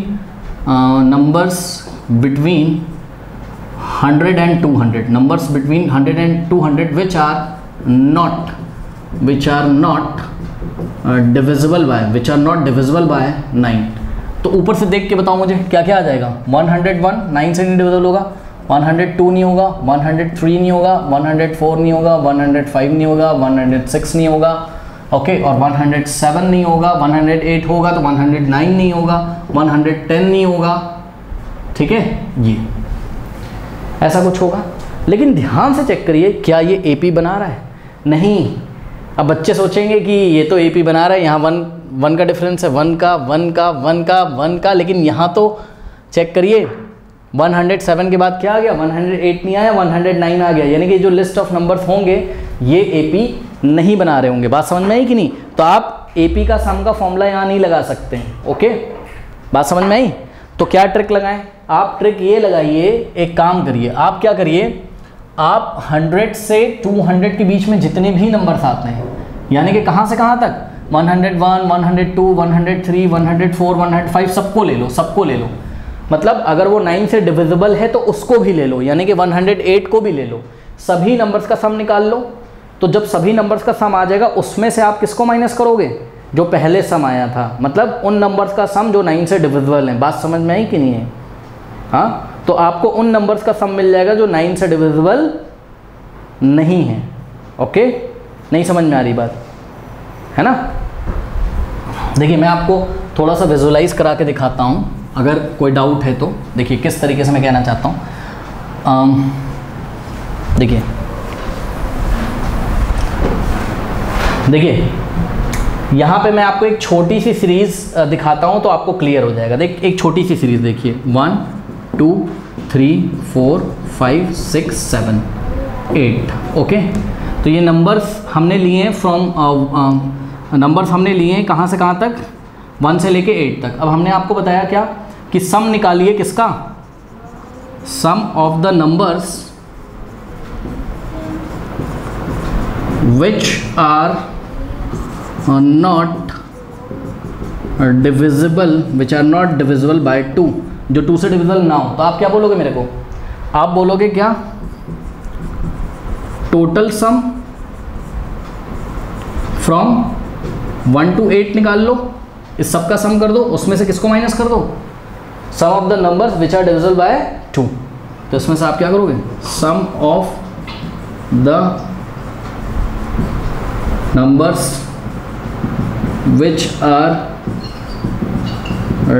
100 and 200, numbers between 100 and 200 which are not divisible by 9। तो ऊपर से देख के बताओ मुझे क्या क्या आ जाएगा। 101 9 से नहीं डिविजिबल होगा, 102 नहीं होगा, 103 नहीं होगा, 104 नहीं होगा, 105 नहीं होगा, 106 नहीं होगा, ओके, और 107 नहीं होगा, 108 होगा तो 109 नहीं होगा, 110 नहीं होगा, ठीक है। ये ऐसा कुछ होगा। लेकिन ध्यान से चेक करिए, क्या ये एपी बना रहा है? नहीं। अब बच्चे सोचेंगे कि ये तो एपी बना रहा है, यहाँ वन का डिफरेंस है, वन का, लेकिन यहाँ तो चेक करिए 107 के बाद क्या आ गया, 108 नहीं आया, 109 आ गया। यानी कि जो लिस्ट ऑफ नंबर्स होंगे ये एपी नहीं बना रहे होंगे। बात समझ में आई कि नहीं? तो आप एपी का सम का फॉर्मूला यहाँ नहीं लगा सकते हैं, ओके। बात समझ में आई? तो क्या ट्रिक लगाएं आप? ट्रिक ये लगाइए, एक काम करिए, आप क्या करिए, आप 100 से 200 के बीच में जितने भी नंबर्स आते हैं, यानी कि कहाँ से कहाँ तक, 101, 102, 103, 104, 105 सबको ले लो। मतलब अगर वो 9 से डिविजिबल है तो उसको भी ले लो, यानी कि 108 को भी ले लो। सभी नंबर्स का सम निकाल लो। तो जब सभी नंबर्स का सम आ जाएगा उसमें से आप किसको माइनस करोगे? जो पहले सम आया था, मतलब उन नंबर्स का सम जो 9 से डिविजिबल हैं। बात समझ में आई कि नहीं है? हाँ, तो आपको उन नंबर्स का सम मिल जाएगा जो 9 से डिविजिबल नहीं है, ओके। नहीं समझ में आ रही बात, है ना? देखिए मैं आपको थोड़ा सा विजुअलाइज करा के दिखाता हूँ, अगर कोई डाउट है तो। देखिए किस तरीके से मैं कहना चाहता हूँ। देखिए यहाँ पे मैं आपको एक छोटी सी सीरीज़ दिखाता हूँ तो आपको क्लियर हो जाएगा। देख, एक छोटी सी सीरीज़ देखिए, 1 2 3 4 5 6 7 8, ओके। तो ये नंबर्स हमने लिए हैं कहाँ से कहाँ तक, 1 से लेके 8 तक। अब हमने आपको बताया क्या कि सम निकालिए किसका, sum of the numbers which are not divisible, which are not divisible by 2, जो 2 से डिविजिबल ना हो। तो आप क्या बोलोगे मेरे को, आप बोलोगे क्या, टोटल सम फ्रॉम 1 to 8 निकाल लो, इस सब का सम कर दो, उसमें से किसको माइनस कर दो, sum of the numbers which are divisible by 2। तो इसमें से आप क्या करोगे, sum of the numbers which are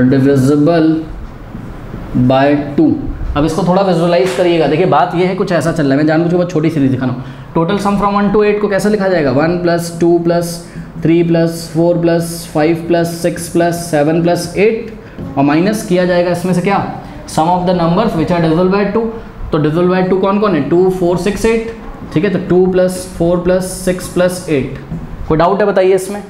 divisible by 2। अब इसको थोड़ा विजुअलाइज करिएगा। देखिए बात ये है, कुछ ऐसा चल रहा है, मैं जानबूझ के बहुत छोटी सीरीज दिखाना हूँ। टोटल सम फ्रॉम 1 to 8 को कैसे लिखा जाएगा, 1 + 2 + 3 + 4 + 5 + 6 + 7 + 8 और माइनस किया जाएगा इसमें से क्या, sum of the numbers which are divisible by 2। तो डिविजिबल बाय 2 कौन कौन है, 2 4 6 8, ठीक है। तो 2 + 4 + 6 + 8। कोई डाउट है बताइए इसमें।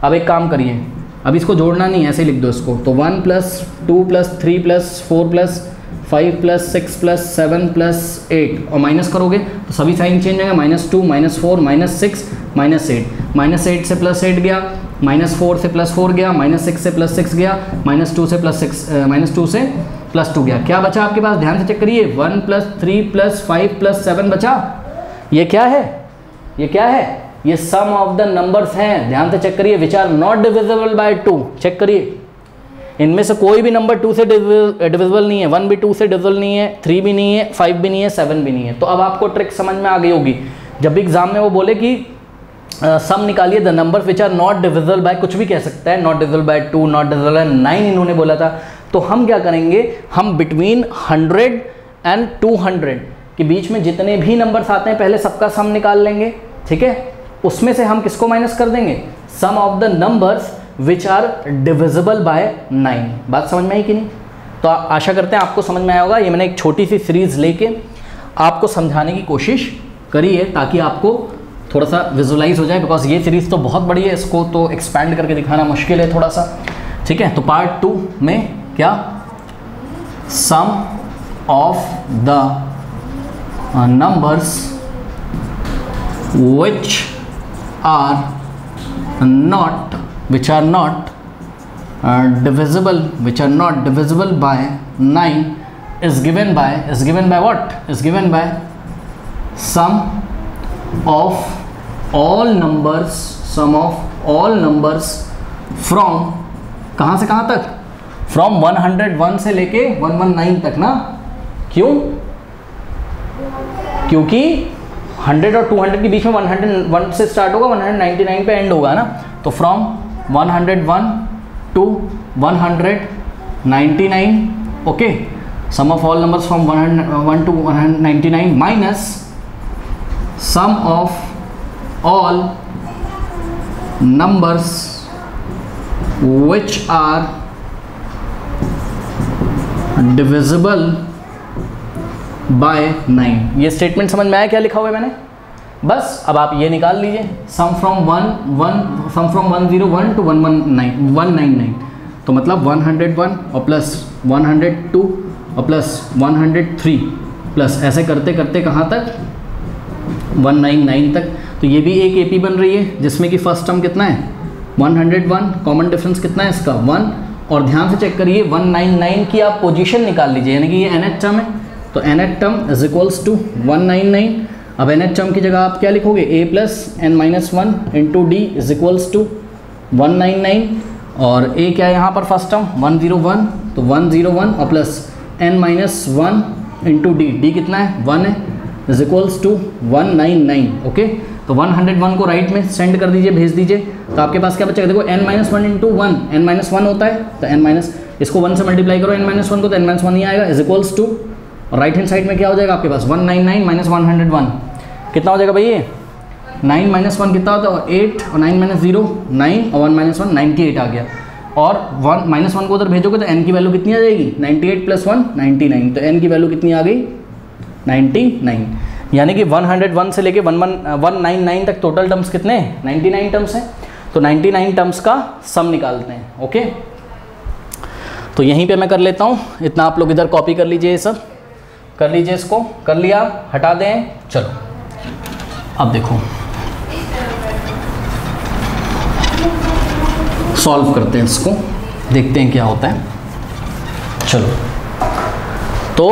अब एक काम करिए, अब इसको जोड़ना नहीं, ऐसे ही लिख दो इसको। तो 1 + 2 + 3 + 4 + 5 + 6 + 7 + 8 और माइनस करोगे तो सभी साइन चेंज होंगे, -2 -4 -6 -8, -8 से +8 गया, -4 से +4 गया, -6 से +6 गया, -2 से +2 गया। क्या बचा आपके पास, ध्यान से चेक करिए, 1 + 3 + 5 + 7 बचा। ये क्या है, ये क्या है, ये सम ऑफ द नंबर्स हैं। ध्यान से चेक करिए, which are not divisible by 2। Check करिए, इनमें से कोई भी नंबर 2 से डिविजिबल नहीं है, 1 भी 2 से डिविजिबल नहीं है, 3 भी नहीं है, 5 भी नहीं है, 7 भी नहीं है। तो अब आपको ट्रिक समझ में आ गई होगी। जब भी एग्जाम में वो बोले कि सम निकालिए the numbers which are not divisible by, कुछ भी कह सकता है, not divisible by 2, not divisible by 9 इन्होंने बोला था। तो हम क्या करेंगे, हम बिटवीन 100 and 200 के बीच में जितने भी नंबर्स आते हैं पहले सबका सम निकाल लेंगे, ठीक है। उसमें से हम किसको माइनस कर देंगे, sum of the numbers which are divisible by 9। बात समझ में आई कि नहीं। तो आशा करते हैं आपको समझ में आया होगा। ये मैंने एक छोटी सी सीरीज़ लेके आपको समझाने की कोशिश करी है ताकि आपको थोड़ा सा विजुलाइज हो जाए, बिकॉज ये सीरीज़ तो बहुत बड़ी है, इसको तो एक्सपैंड करके दिखाना मुश्किल है थोड़ा सा, ठीक है। तो पार्ट 2 में क्या, sum of the numbers which are not divisible by 9 is given by what, is given by sum of all numbers from कहाँ से कहाँ तक, from 101 से लेके 119 तक ना। क्यों, क्योंकि 100 और 200 के बीच में 101 से स्टार्ट होगा, 199 पे एंड होगा ना। तो from 101 to 199, okay, sum of all numbers from 101 to 199 minus sum of all numbers which are divisible by 9। ये स्टेटमेंट समझ में आया क्या लिखा हुआ है मैंने। बस अब आप ये निकाल लीजिए, सम फ्रॉम 101 to 199, तो मतलब 101 और प्लस 102 और प्लस 103 प्लस ऐसे करते करते कहाँ तक, 199 तक। तो ये भी एक एपी बन रही है जिसमें कि फर्स्ट टर्म कितना है, 101, कॉमन डिफरेंस कितना है इसका, 1। और ध्यान से चेक करिए 199 की आप पोजीशन निकाल लीजिए, यानी कि ये nth टर्म है, तो nth term is equals to 199। अब nth टर्म की जगह आप क्या लिखोगे, a + n-1 into D is equals to 199, और a क्या है यहाँ पर फर्स्ट टर्म 101, तो 101 और plus n-1 into D, D कितना है 1 है, इज इक्वल्स टू 199। ओके, तो 101 को राइट में सेंड कर दीजिए, भेज दीजिए। तो आपके पास क्या बचेगा, देखो n-1 इंटू 1, n-1 होता है, तो n- इसको 1 से मल्टीप्लाई करो n-1 को, तो n-1 ही आएगा, इज इक्वल्स टू, और राइट हैंड साइड में क्या हो जाएगा आपके पास 199 माइनस 101 कितना हो जाएगा भाई, ये 9 - 1 कितना होता है, 8 और 9 - 0 9 और 1 - 1 98 आ गया। और 1 - 1 को उधर भेजोगे तो n की वैल्यू कितनी आ जाएगी, 98 + 1 99, तो n की वैल्यू कितनी आ गई 99। यानी कि 101 से लेके 199 तक टोटल टर्म्स कितने हैं, 99 टर्म्स हैं। तो 99 टर्म्स का सम निकालते हैं। ओके, तो यहीं पे मैं कर लेता हूँ, इतना आप लोग इधर कॉपी कर लीजिए, ये सब कर लीजिए, इसको कर लिया, हटा दें। चलो अब देखो सॉल्व करते हैं इसको, देखते हैं क्या होता है। चलो तो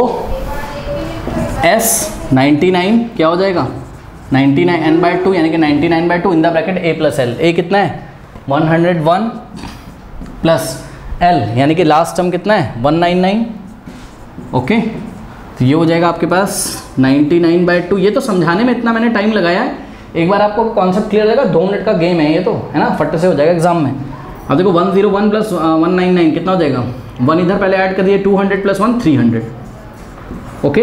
S 99 क्या हो जाएगा 99 n/2 यानी कि 99/2 इन the bracket a plus L. a कितना है 101 प्लस l यानी कि लास्ट टर्म कितना है 199। ओके, तो ये हो जाएगा आपके पास 99/2। ये तो समझाने में इतना मैंने टाइम लगाया है, एक बार आपको कॉन्सेप्ट क्लियर हो जाएगा, 2 मिनट का गेम है ये तो, है ना, फट से हो जाएगा एग्जाम में। अब देखो 101 प्लस 199 कितना हो जाएगा, 1 इधर पहले ऐड कर दिए, 200 प्लस 1 300। ओके,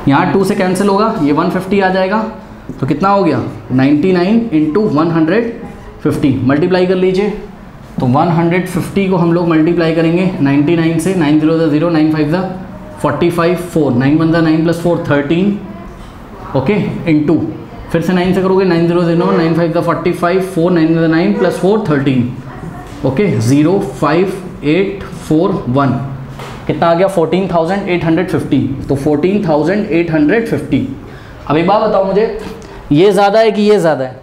यहाँ 2 से कैंसिल होगा, ये 150 आ जाएगा, तो कितना हो गया 99 इंटू 150 मल्टीप्लाई कर लीजिए। तो 150 को हम लोग मल्टीप्लाई करेंगे 99 से, 9 0 0 9 5 45 4 9 1 9 प्लस 4 13। ओके, इंटू फिर से 9 से करोगे 9 0 0 9 5 45 4 9 9 प्लस 4 13। ओके, 0 5 8 4 1 कितना आ गया 14,850। तो 14,850। अब एक बात बताओ मुझे, ये ज़्यादा है कि ये ज़्यादा है?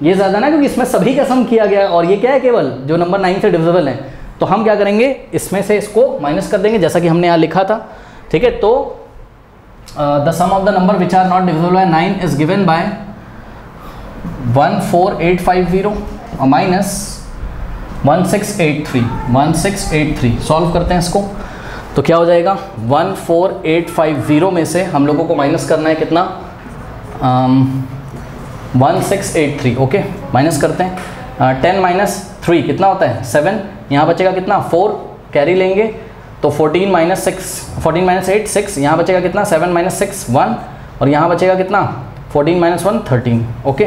ये ज़्यादा ना, क्योंकि इसमें सभी का सम किया गया और ये क्या है केवल जो नंबर 9 से डिविजिबल है। तो हम क्या करेंगे, इसमें से इसको माइनस कर देंगे जैसा कि हमने यहाँ लिखा था। ठीक है, तो the sum of the number which are not divisible by 9 is given by 14850 और माइनस 1683। सॉल्व करते हैं इसको, तो क्या हो जाएगा 14850 में से हम लोगों को माइनस करना है कितना 1683। ओके, माइनस करते हैं 10 माइनस 3 कितना होता है 7, यहाँ बचेगा कितना 4 कैरी लेंगे, तो 14 माइनस 8 6, यहाँ बचेगा कितना 7 माइनस 6 1 और यहाँ बचेगा कितना 14 माइनस 1 13। ओके,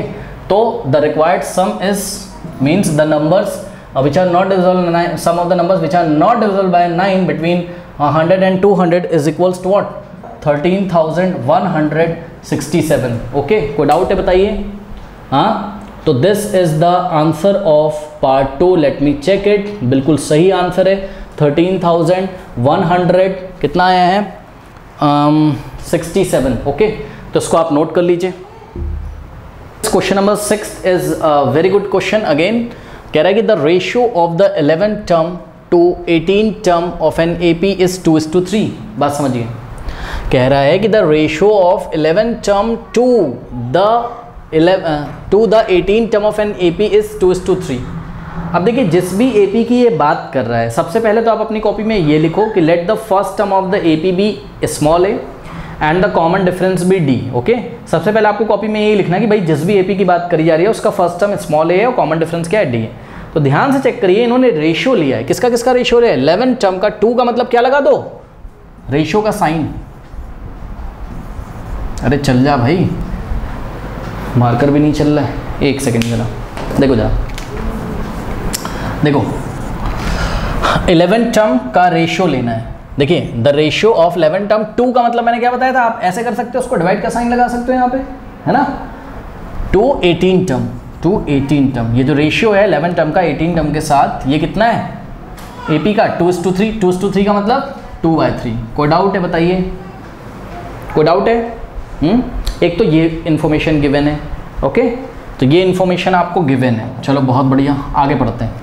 तो the required some is means the numbers which are not divisible, sum of the numbers which are not divisible by 9 between 100 and 200 is equals to what 13,167। Okay, कोई doubt है बताइए? हाँ, तो this is the answer of part 2। Let me check it, बिल्कुल सही answer है 13,100 कितना आया है 67। ओके, तो इसको आप नोट कर लीजिए। Question number 6 is very good question. Again कह रहा है कि the ratio of the 11 term to 18 term of an AP is 2:3। बात समझिए, कह रहा है कि the ratio of 11 term to the 18 term of an AP is 2:3। अब देखिए, जिस भी एपी की ये बात कर रहा है, सबसे पहले तो आप अपनी कॉपी में ये लिखो कि let the first term of the AP be small A and the common difference be D. Okay, सबसे पहले आपको कॉपी में यही लिखना है कि भाई जिस भी एपी की बात करी जा रही है उसका फर्स्ट टर्म स्मॉल ए है और कॉमन डिफरेंस क्या है डी है। तो ध्यान से चेक करिए, इन्होंने रेशियो लिया है, किसका किसका रेशियो लिया है 11 टर्म का। 2 का मतलब क्या लगा दो, रेशियो का साइन। अरे चल जा भाई, मार्कर भी नहीं चल रहा है, एक सेकेंड जरा देखो, जरा देखो 11 टर्म का रेशियो लेना है। देखिए द रेशियो ऑफ 11 टर्म, 2 का मतलब मैंने क्या बताया था, आप ऐसे कर सकते हो, उसको डिवाइड का साइन लगा सकते हो यहाँ पे, है ना। 2 18 टर्म, 2 18 टर्म, ये जो रेशियो है 11 टर्म का 18 टर्म के साथ, ये कितना है एपी का 2:3। 2:3 का मतलब 2/3। कोई डाउट है बताइए, कोई डाउट है? एक तो ये इन्फॉर्मेशन गिवन है। ओके, तो ये इन्फॉर्मेशन आपको गिवन है। चलो बहुत बढ़िया, आगे बढ़ते हैं।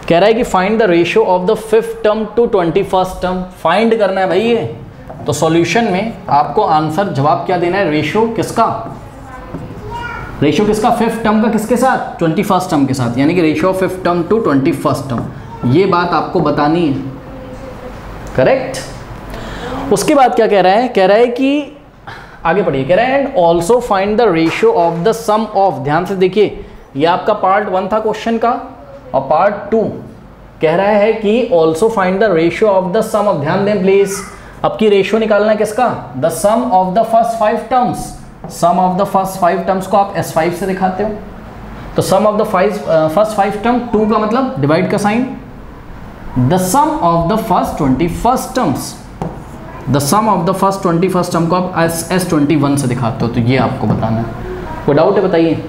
कह रहा है कि find the ratio of the 5th term to 21st term. Find करना है भाई ये, तो सॉल्यूशन में आपको आंसर जवाब क्या देना है, रेशियो किसका, रेशियो किसका 5th टर्म का किसके साथ 21st टर्म के साथ, यानी कि ratio of 5th term to 21st term, ये बात आपको बतानी है। करेक्ट। उसके बाद क्या कह रहा है, कह रहा है कि आगे पढ़िए, कह रहा है and also find the ratio of the sum of. ध्यान से देखिए, ये आपका पार्ट 1 था क्वेश्चन का, और पार्ट 2 कह रहा है कि also find the ratio of the sum of. ध्यान दें प्लीज, अब की रेशियो निकालना है किसका, the sum of the first 5 terms. Sum of the first 5 terms को आप S5 से दिखाते हो, तो sum of the first 5 term, 2 का मतलब डिवाइड का sign, the sum of the first 21st terms, the sum of the first 21st term को आप S21 से दिखाते हो। तो ये आपको बताना है। कोई डाउट है बताइए?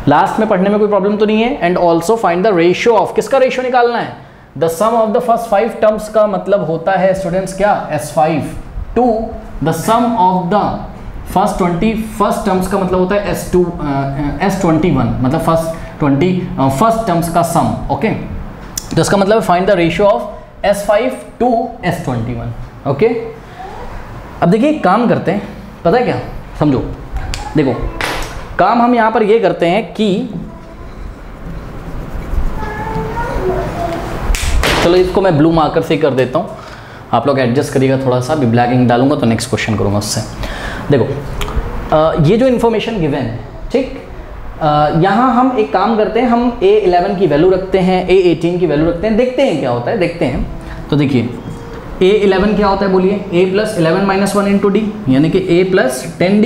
लास्ट में पढ़ने में कोई प्रॉब्लम तो नहीं है। And also find the ratio of, किसका रेशियो निकालना है? The sum of the first 5 terms का मतलब होता है स्टूडेंट्स क्या? S5 to the sum of the first 20 first terms का मतलब होता है S21, मतलब फर्स्ट टर्म्स का सम। ओके, तो इसका मतलब find the ratio of S5 to S21। Okay, अब देखिए काम करते हैं, पता है क्या, समझो, देखो काम हम यहां पर ये करते हैं कि चलो इसको मैं ब्लू मार्कर से कर देता हूँ, आप लोग एडजस्ट करिएगा थोड़ा सा, अभी ब्लैक इंक डालूंगा तो नेक्स्ट क्वेश्चन करूँगा उससे। देखो ये जो इन्फॉर्मेशन गिवन है, ठीक, यहाँ हम एक काम करते हैं, हम A11 की वैल्यू रखते हैं, A18 की वैल्यू रखते हैं, देखते हैं क्या होता है, देखते हैं। तो देखिए A11 क्या होता है बोलिए? A + 11 - 1 × D, यानी कि A + 10D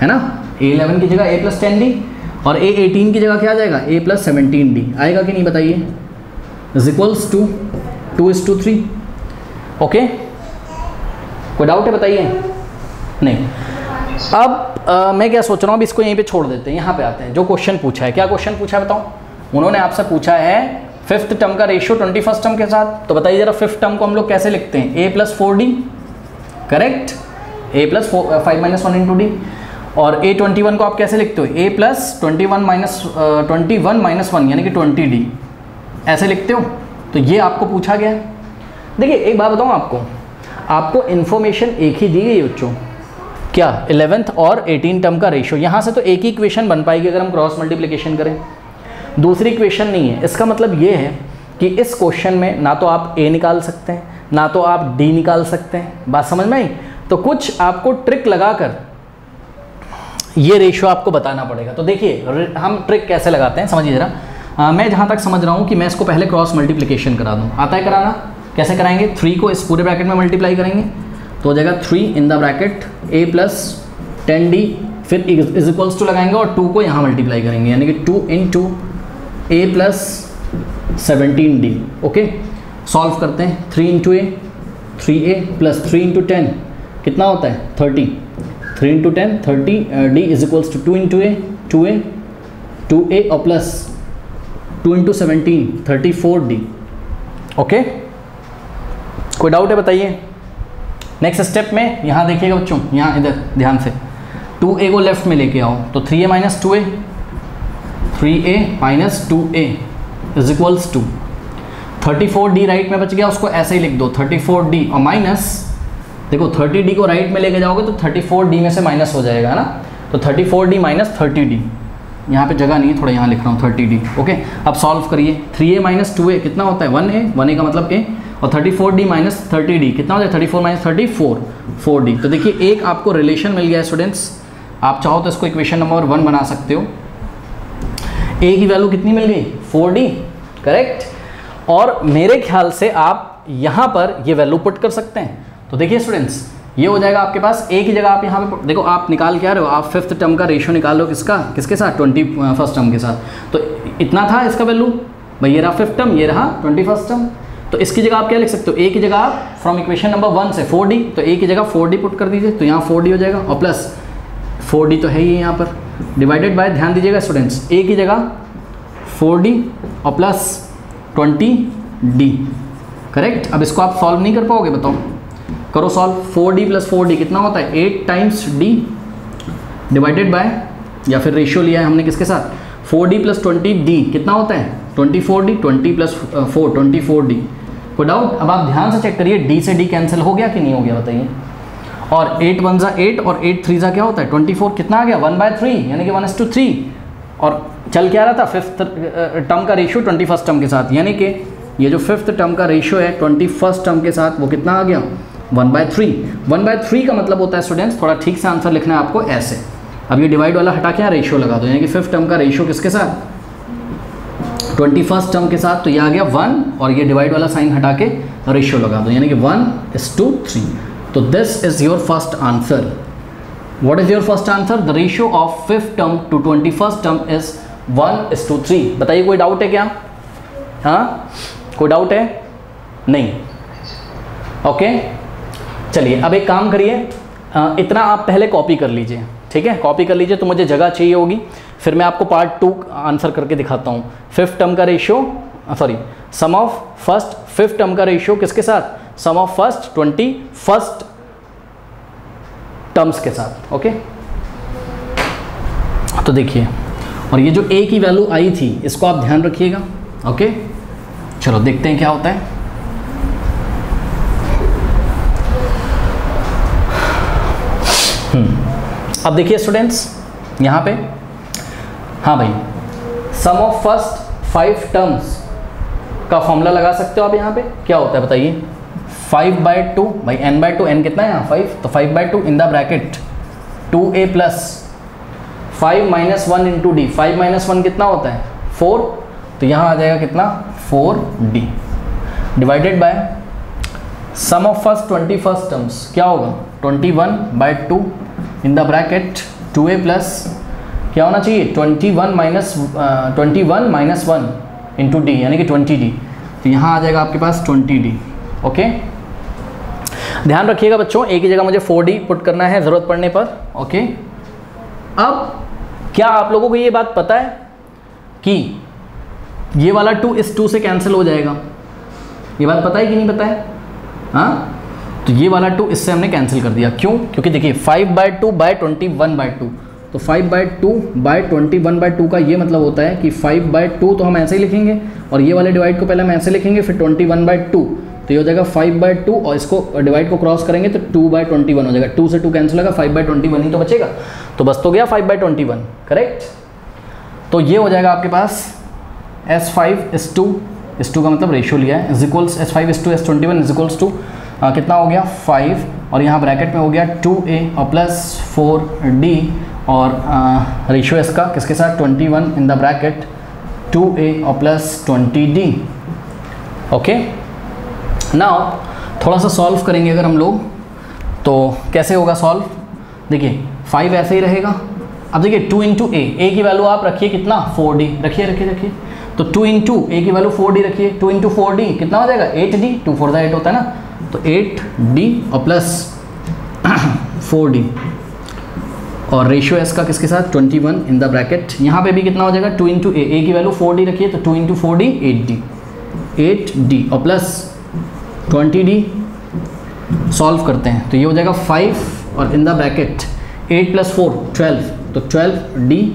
है ना। A11 की जगह A + 10D और A18 की जगह क्या आ जाएगा? A + 17D आएगा कि नहीं बताइए? = 2:3। ओके, कोई डाउट है बताइए? नहीं। अब मैं क्या सोच रहा हूँ, अब इसको यहीं पे छोड़ देते हैं, यहाँ पे आते हैं। जो क्वेश्चन पूछा है, क्या क्वेश्चन पूछा है बताओ? उन्होंने आपसे पूछा है 5th टर्म का रेशियो 21st टर्म के साथ। तो बताइए जरा 5th टर्म को हम लोग कैसे लिखते हैं? A + 4D, correct, A + 5 - 1 × D। और A21 को आप कैसे लिखते हो? A + 21 - 1 यानी कि 20D, ऐसे लिखते हो। तो ये आपको पूछा गया है। देखिए एक बात बताऊँ आपको इन्फॉर्मेशन एक ही दी गई बच्चों, क्या 11th और 18 टर्म का रेशियो। यहाँ से तो एक ही इक्वेशन बन पाएगी अगर हम क्रॉस मल्टीप्लिकेशन करें, दूसरी इक्वेशन नहीं है। इसका मतलब ये है कि इस क्वेश्चन में ना तो आप A निकाल सकते हैं, ना तो आप D निकाल सकते हैं। बात समझ में आई? तो कुछ आपको ट्रिक लगाकर ये रेशियो आपको बताना पड़ेगा। तो देखिए हम ट्रिक कैसे लगाते हैं, समझिए जरा। मैं जहाँ तक समझ रहा हूँ कि मैं इसको पहले क्रॉस मल्टीप्लिकेशन करा दूँ। आता है कराना? कैसे कराएंगे? 3 को इस पूरे ब्रैकेट में मल्टीप्लाई करेंगे तो हो जाएगा 3 इन द ब्रैकेट A + 10D, फिर = लगाएंगे और 2 को यहाँ मल्टीप्लाई करेंगे, यानी कि 2 × A + 17D। ओके, सॉल्व करते हैं। 3 × A 3A + 3 × 10 कितना होता है? 30। 3 × 10 30, D = 2 × A 2A 2A और प्लस 2 × 17 34D। ओके, कोई डाउट है बताइए? नेक्स्ट स्टेप में यहाँ देखिएगा बच्चों, यहाँ इधर ध्यान से 2A को लेफ्ट में लेके आओ तो 3A - 2A 3A - 2A = 34D right में बच गया, उसको ऐसे ही लिख दो 34D और माइनस, देखो 30D को राइट में लेके जाओगे तो 34D में से माइनस हो जाएगा ना, तो 34D - 30D, यहाँ पे जगह नहीं है, थोड़ा यहाँ लिख रहा हूँ 30D। ओके, अब सॉल्व करिए। 3A - 2A कितना होता है? 1A, 1A का मतलब A, और 34D - 30D कितना हो जाए? 34 - 34 4D। तो देखिए एक आपको रिलेशन मिल गया है स्टूडेंट्स, आप चाहो तो इसको इक्वेशन नंबर 1 बना सकते हो। A की वैल्यू कितनी मिल गई? 4D, correct. और मेरे ख्याल से आप यहाँ पर ये वैल्यू पुट कर सकते हैं। तो देखिए स्टूडेंट्स ये हो जाएगा आपके पास। A की जगह आप यहाँ पे देखो, आप निकाल क्या रहे हो? आप 5th टर्म का रेशियो निकाल लो, किसका? किसके साथ? 21st टर्म के साथ। तो इतना था इसका वैल्यू, भाई ये रहा 5th टर्म, ये रहा 21st टर्म। तो इसकी जगह आप क्या लिख सकते हो? A की जगह आप फ्रॉम इक्वेशन नंबर 1 से 4D, तो A की जगह 4D पुट कर दीजिए, तो यहाँ 4D हो जाएगा और प्लस 4D तो है ही यहाँ पर, डिवाइडेड बाय, ध्यान दीजिएगा स्टूडेंट्स, A की जगह 4D और प्लस 20D, करेक्ट। अब इसको आप सॉल्व नहीं कर पाओगे? बताओ, करो सॉल्व। 4D + 4D कितना होता है? 8 टाइम्स D डिवाइडेड बाय, या फिर रेशियो लिया है हमने किसके साथ? 4D + 20D कितना होता है? 24D, 20 + 4 24D। कोई डाउट? अब आप ध्यान से चेक करिए, D से D कैंसिल हो गया कि नहीं हो गया बताइए? और 8 × 1 = 8 और 8 × 3 = क्या होता है? 24। कितना आ गया? 1/3, यानी कि 1:3। और चल क्या रहा था? 5th टर्म का रेशियो 21st टर्म के साथ, यानी कि ये जो 5th टर्म का रेशियो है 21st टर्म के साथ, वो कितना आ गया? 1/3। 1/3 का मतलब होता है स्टूडेंट्स, थोड़ा ठीक से आंसर लिखना है आपको ऐसे। अब ये डिवाइड वाला हटा के यहाँ रेशियो लगा दो, यानी कि 5th टर्म का रेशियो किसके साथ? 21st टर्म के साथ। तो ये आ गया 1 और ये डिवाइड वाला साइन हटा के रेशियो लगा दो, यानी कि 1:3। तो this is your first answer. What is your first answer? The ratio of 5th term to 21st term is 1:3। बताइए कोई डाउट है क्या? हाँ, कोई डाउट है? नहीं। ओके, चलिए अब एक काम करिए, इतना आप पहले कॉपी कर लीजिए, ठीक है? कॉपी कर लीजिए, तो मुझे जगह चाहिए होगी, फिर मैं आपको पार्ट 2 आंसर करके दिखाता हूँ। फिफ्थ टर्म का ratio, sorry, sum of first fifth term का रेशियो किसके साथ? सम ऑफ फर्स्ट 21st टर्म्स के साथ। ओके, तो देखिए, और ये जो a की वैल्यू आई थी इसको आप ध्यान रखिएगा। ओके, चलो देखते हैं क्या होता है। अब देखिए स्टूडेंट्स, यहाँ पे, हाँ भाई, सम ऑफ फर्स्ट 5 टर्म्स का फॉर्मूला लगा सकते हो आप। यहाँ पे क्या होता है बताइए? 5/2 भाई, n/2, n कितना है यहाँ? 5, तो 5/2 इन the bracket 2a plus 5 - 1 into D. 5 - 1 कितना होता है? 4, तो यहाँ आ जाएगा कितना? 4d divided by sum of first 21st terms, क्या होगा? 21/2 इन द ब्रैकेट 2a प्लस क्या होना चाहिए? 21 - 1 इंटू डी, यानी कि 20d, तो यहाँ आ जाएगा आपके पास 20d। ओके, ध्यान रखिएगा बच्चों, एक ही जगह मुझे 4d पुट करना है ज़रूरत पड़ने पर। ओके, अब क्या आप लोगों को ये बात पता है कि ये वाला 2 इस 2 से कैंसिल हो जाएगा? ये बात पता है कि नहीं पता है? हाँ, तो ये वाला 2 इससे हमने कैंसिल कर दिया। क्यों? क्योंकि देखिए 5/2 बाय 21/2, तो 5/2 बाय 21/2 का ये मतलब होता है कि 5/2 तो हम ऐसे ही लिखेंगे, और ये वाले डिवाइड को पहले हम ऐसे लिखेंगे, फिर 21/2, तो ये हो जाएगा 5/2, और इसको डिवाइड को क्रॉस करेंगे तो 2/21 हो जाएगा। 2 से 2 कैंसिल होगा, 5/21 ही तो बचेगा, तो बस तो गया 5/21। करेक्ट, तो ये हो जाएगा आपके पास S5:2 का मतलब रेशियो लिया है, equals S5:2 S21 equals to कितना हो गया? 5, और यहाँ ब्रैकेट में हो गया 2a और प्लस 4d, और रेशियो इसका किसके साथ? 21 इन द ब्रैकेट 2a और प्लस 20d। ओके, नाउ थोड़ा सा सॉल्व करेंगे अगर हम लोग, तो कैसे होगा सॉल्व? देखिए 5 ऐसे ही रहेगा। अब देखिए 2 इंटू a की वैल्यू आप रखिए कितना? 4d रखिए, तो 2 इंटू a की वैल्यू 4d रखिए। 2 इंटू 4d कितना हो जाएगा? 8d, 2 4 8 होता है ना, तो 8d और प्लस 4d, और रेशियो इसका किसके साथ? 21 इन द ब्रैकेट, यहाँ पे भी कितना हो जाएगा? 2 इंटू a की वैल्यू 4d रखिए, तो 2 इंटू 4d 8d और प्लस 20d। सॉल्व करते हैं तो ये हो जाएगा 5 और इन द ब्रैकेट 8 + 4 12, तो 12d,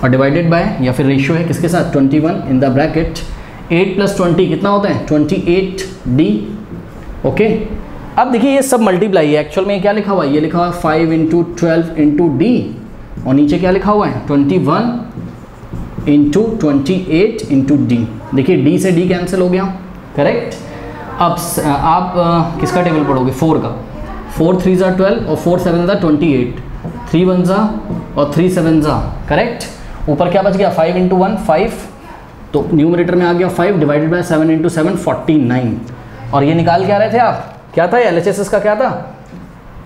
और डिवाइडेड बाय, या फिर रेशियो है किसके साथ? 21 इन द ब्रैकेट 8 + 20 कितना होता है? 28d। ओके, अब देखिए ये सब मल्टीप्लाई है, एक्चुअल में क्या लिखा हुआ है? ये लिखा हुआ है 5 इंटू 12 इंटू डी, और नीचे क्या लिखा हुआ है? 21 इंटू 28 इंटू डी। देखिए डी से डी कैंसिल हो गया। करेक्ट, अब आप किसका टेबल पढ़ोगे? 4 का। 4 3 ज़ा 12 और 4 7 ज़ा 28, 3 1 ज़ा और 3 7 ज़ा। करेक्ट, ऊपर क्या बच गया? 5 इंटू 1 5, तो न्यूमरेटर में आ गया 5 डिवाइडेड बाय 7 इंटू 7 49, और ये निकाल के आ रहे थे आप, क्या था LHS का? क्या था?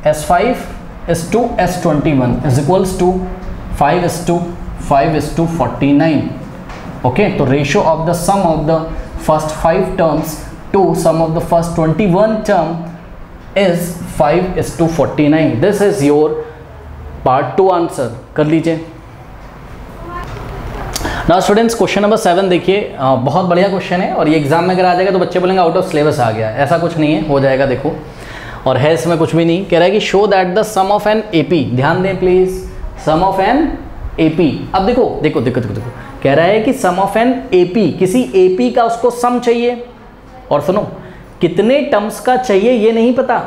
S5:2 S21 is equals to 5:5:49। Okay, तो ratio of the sum of the first 5 terms to sum of the first 21 term is 5:49। This is your part 2 answer. कर लीजिए। नाउ स्टूडेंट्स, क्वेश्चन नंबर 7 देखिए, बहुत बढ़िया question है, और ये exam में अगर आ जाएगा तो बच्चे बोलेंगे आउट ऑफ सिलेबस आ गया। ऐसा कुछ नहीं है, हो जाएगा। देखो, और है इसमें कुछ भी नहीं। कह रहा है कि show that the sum of an AP, ध्यान दें please, sum of an AP। अब देखो देखो देखो देखो देखो, कह रहा है कि सम ऑफ एन AP, किसी AP का उसको सम चाहिए, और सुनो कितने टर्म्स का चाहिए ये नहीं पता।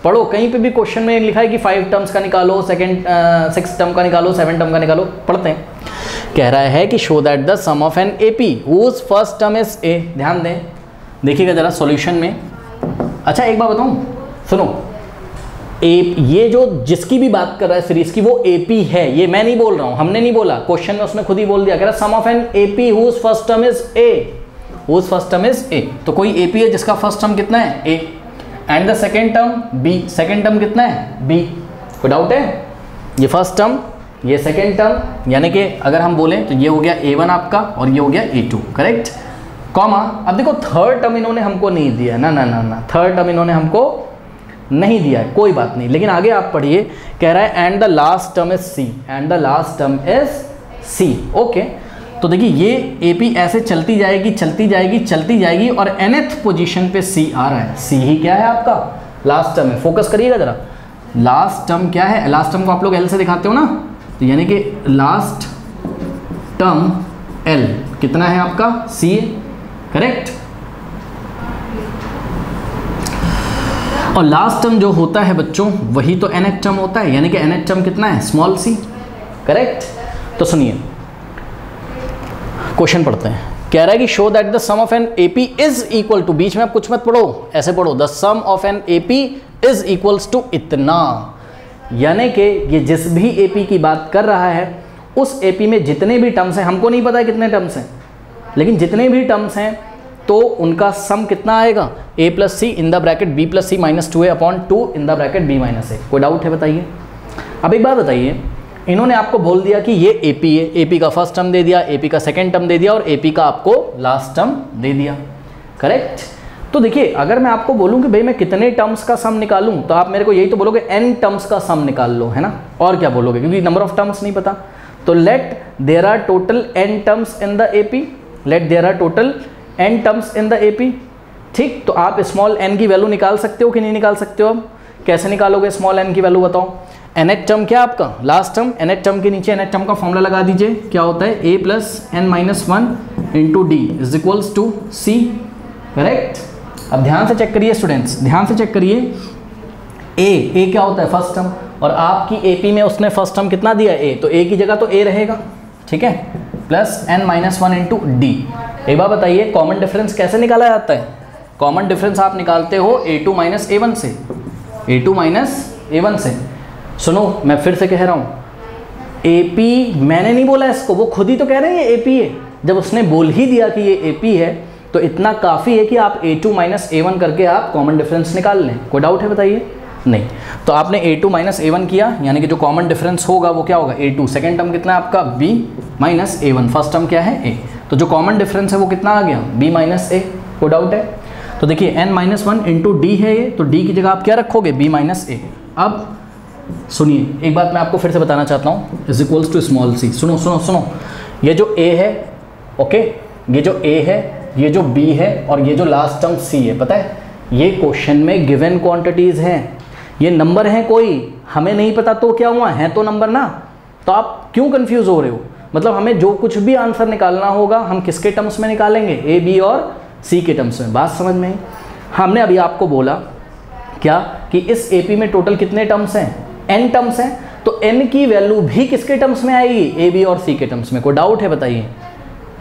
पढ़ो, कहीं पे भी क्वेश्चन में लिखा है कि 5 टर्म्स का निकालो, 6 टर्म का निकालो, 7 टर्म का निकालो, पढ़ते हैं। कह रहा है कि show that the sum of an AP whose first term is A। ध्यान दें, देखिएगा जरा सॉल्यूशन में। अच्छा एक बात बताऊं, सुनो, ये जो जिसकी भी बात कर रहा है सीरीज की, वो AP है, ये मैं नहीं बोल रहा हूं, हमने नहीं बोला, क्वेश्चन में उसने खुद ही बोल दिया। कह रहा sum of an AP whose first term is A, whose first term is A। तो कोई AP है जिसका फर्स्ट टर्म कितना है? A, and the second term B, second term कितना है? B। कोई डाउट है? ये फर्स्ट टर्म, ये सेकेंड टर्म, यानी कि अगर हम बोलें तो ये हो गया A1 आपका, और ये हो गया A2। Correct, comma. अब देखो थर्ड टर्म इन्होंने हमको नहीं दिया, ना ना ना ना, थर्ड टर्म इन्होंने हमको नहीं दिया है, कोई बात नहीं, लेकिन आगे आप पढ़िए, कह रहा है and the last term is C, and the last term is C. Okay, तो देखिए ये एपी ऐसे चलती जाएगी चलती जाएगी चलती जाएगी और nth पोजीशन पे सी आ रहा है। सी ही क्या है आपका लास्ट टर्म है। फोकस करिएगा जरा, लास्ट टर्म क्या है, लास्ट टर्म को आप लोग एल से दिखाते हो ना, तो यानी कि लास्ट टर्म एल कितना है आपका सी, करेक्ट। और लास्ट टर्म जो होता है बच्चों वही तो nth टर्म होता है, यानी कि nth टर्म कितना है स्मॉल सी, करेक्ट। तो सुनिए क्वेश्चन पढ़ते हैं, कह रहा है कि show that the sum of an AP is equal to, बीच में आप कुछ मत पढ़ो, ऐसे पढ़ो, the sum of an AP is equals to इतना, यानी कि ये जिस भी एपी की बात कर रहा है उस एपी में जितने भी टर्म्स हैं, हमको नहीं पता है कितने टर्म्स हैं, लेकिन जितने भी टर्म्स हैं तो उनका सम कितना आएगा, a plus C in the bracket b plus C minus 2a upon 2 in the bracket b minus a। कोई डाउट है बताइए। अब एक बात बताइए, इन्होंने आपको बोल दिया कि ये AP है, AP का फर्स्ट टर्म दे दिया, AP का सेकंड टर्म दे दिया और AP का आपको लास्ट टर्म दे दिया, करेक्ट। तो देखिए अगर मैं आपको बोलूँ कि भाई मैं कितने टर्म्स का सम निकालूँ, तो आप मेरे को यही तो बोलोगे n टर्म्स का सम निकाल लो, है ना, और क्या बोलोगे, क्योंकि नंबर ऑफ टर्म्स नहीं पता। तो let there are total n terms in the AP, let there are total n terms in the AP, ठीक। तो आप स्मॉल n की वैल्यू निकाल सकते हो कि नहीं निकाल सकते हो, अब कैसे निकालोगे स्मॉल n की वैल्यू बताओ। nth टर्म क्या आपका लास्ट टर्म, nth टर्म के नीचे nth टर्म का फॉर्मूला लगा दीजिए, क्या होता है a plus n minus 1 into D is equals to C, correct. अब ध्यान से चेक करिए स्टूडेंट्स, ध्यान से चेक करिए, a क्या होता है फर्स्ट टर्म, और आपकी AP में उसने फर्स्ट टर्म कितना दिया a, तो a की जगह तो a रहेगा, ठीक है, plus n minus 1 into D. एक बार बताइए कॉमन डिफरेंस कैसे निकाला जाता है, कॉमन डिफरेंस आप निकालते हो a2 माइनस a1 से, a2 माइनस a1 से। सुनो मैं फिर से कह रहा हूँ, AP मैंने नहीं बोला इसको, वो खुद ही तो कह रहे हैं ये AP है, जब उसने बोल ही दिया कि ये AP है तो इतना काफ़ी है कि आप a2 माइनस a1 करके आप कॉमन डिफरेंस निकाल लें। कोई डाउट है बताइए, नहीं। तो आपने a2 माइनस a1 किया, यानी कि जो कॉमन डिफरेंस होगा वो क्या होगा a2, सेकेंड टर्म कितना है आपका b minus a1, first term क्या है a, तो जो कॉमन डिफरेंस है वो कितना आ गया b माइनस a। कोई डाउट है, तो देखिए n माइनस 1 इंटू डी है ये, तो d की जगह आप क्या रखोगे b माइनस a। अब सुनिए एक बात मैं आपको फिर से बताना चाहता हूँ, is equals to small C. सुनो सुनो सुनो, ये जो a है, ओके, ये जो a है, ये जो b है और ये जो लास्ट टर्म c है, पता है ये क्वेश्चन में गिवन क्वांटिटीज़ हैं, ये नंबर हैं, कोई हमें नहीं पता तो क्या हुआ है, तो नंबर ना। तो आप क्यों कंफ्यूज हो रहे हो, मतलब हमें जो कुछ भी आंसर निकालना होगा हम किसके टर्म्स में निकालेंगे, a b और c के टर्म्स में। बात समझ में आई। हमने अभी आपको बोला क्या कि इस AP में टोटल कितने टर्म्स हैं, n टर्म्स हैं, तो n की वैल्यू भी किसके टर्म्स में आएगी, a b और c के टर्म्स में। कोई डाउट है बताइए,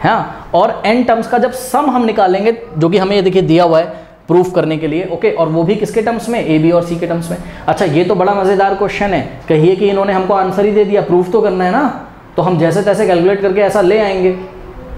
हाँ। और n टर्म्स का जब सम हम निकालेंगे, जो कि हमें ये देखिए दिया हुआ है प्रूफ करने के लिए, ओके, और वो भी किसके टर्म्स में, a b और c के टर्म्स में। अच्छा ये तो बड़ा मज़ेदार क्वेश्चन है, कहिए कि इन्होंने हमको आंसर ही दे दिया, प्रूफ तो करना है ना, तो हम जैसे तैसे कैलकुलेट करके ऐसा ले आएंगे।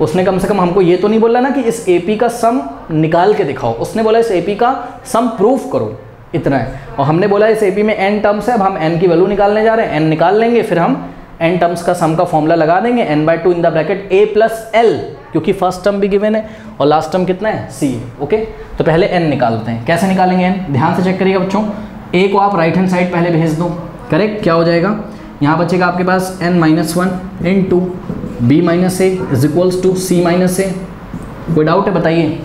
उसने कम से कम हमको ये तो नहीं बोला ना कि इस AP का सम निकाल के दिखाओ, उसने बोला इस AP का सम प्रूफ करो, इतना है। और हमने बोला इस AP में n टर्म्स है, अब हम n की वैल्यू निकालने जा रहे हैं, n निकाल लेंगे, फिर हम n टर्म्स का सम का फॉर्मूला लगा देंगे, n/2 in the bracket a plus l, क्योंकि फर्स्ट टर्म भी गिवन है और लास्ट टर्म कितना है c है, ओके। तो पहले n निकालते हैं, कैसे निकालेंगे n, ध्यान से चेक करिएगा बच्चों। a को आप राइट हैंड साइड पहले भेज दो, करेक्ट, क्या हो जाएगा, यहाँ बचेगा आपके पास n minus 1 into b minus a is equals to c minus a। कोई डाउट है बताइए।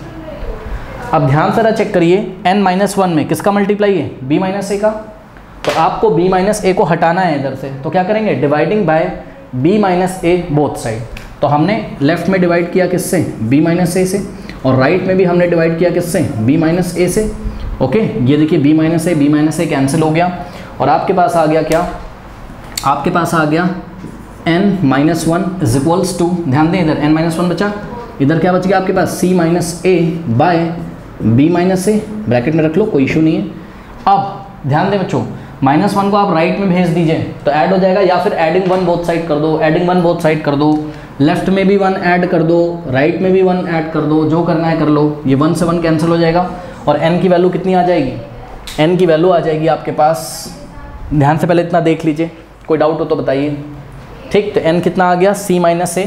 अब ध्यान से चेक करिए, n माइनस 1 में किसका मल्टीप्लाई है, b माइनस a का, तो आपको b माइनस a को हटाना है इधर से, तो क्या करेंगे, dividing by b minus a both side. तो हमने लेफ्ट में डिवाइड किया किससे, b माइनस a से, और राइट में भी हमने डिवाइड किया किससे, b माइनस a से, ओके। ये देखिए b माइनस a कैंसिल हो गया और आपके पास आ गया क्या, आपके पास आ गया n minus 1 is equals to, ध्यान दें इधर n माइनस 1 बचा, इधर क्या बच गया आपके पास c minus a by b minus a, bracket में रख लो, कोई इशू नहीं है। अब ध्यान दें बच्चों, माइनस 1 को आप राइट में भेज दीजिए तो ऐड हो जाएगा, या फिर एडिंग 1 बोथ साइड कर दो, एडिंग 1 बोथ साइड कर दो, लेफ्ट में भी 1 ऐड कर दो, राइट में भी 1 ऐड कर दो, जो करना है कर लो। ये 1 से 1 कैंसिल हो जाएगा और n की वैल्यू कितनी आ जाएगी, n की वैल्यू आ जाएगी आपके पास, ध्यान से पहले इतना देख लीजिए, कोई डाउट हो तो बताइए, ठीक। तो n कितना आ गया, c माइनस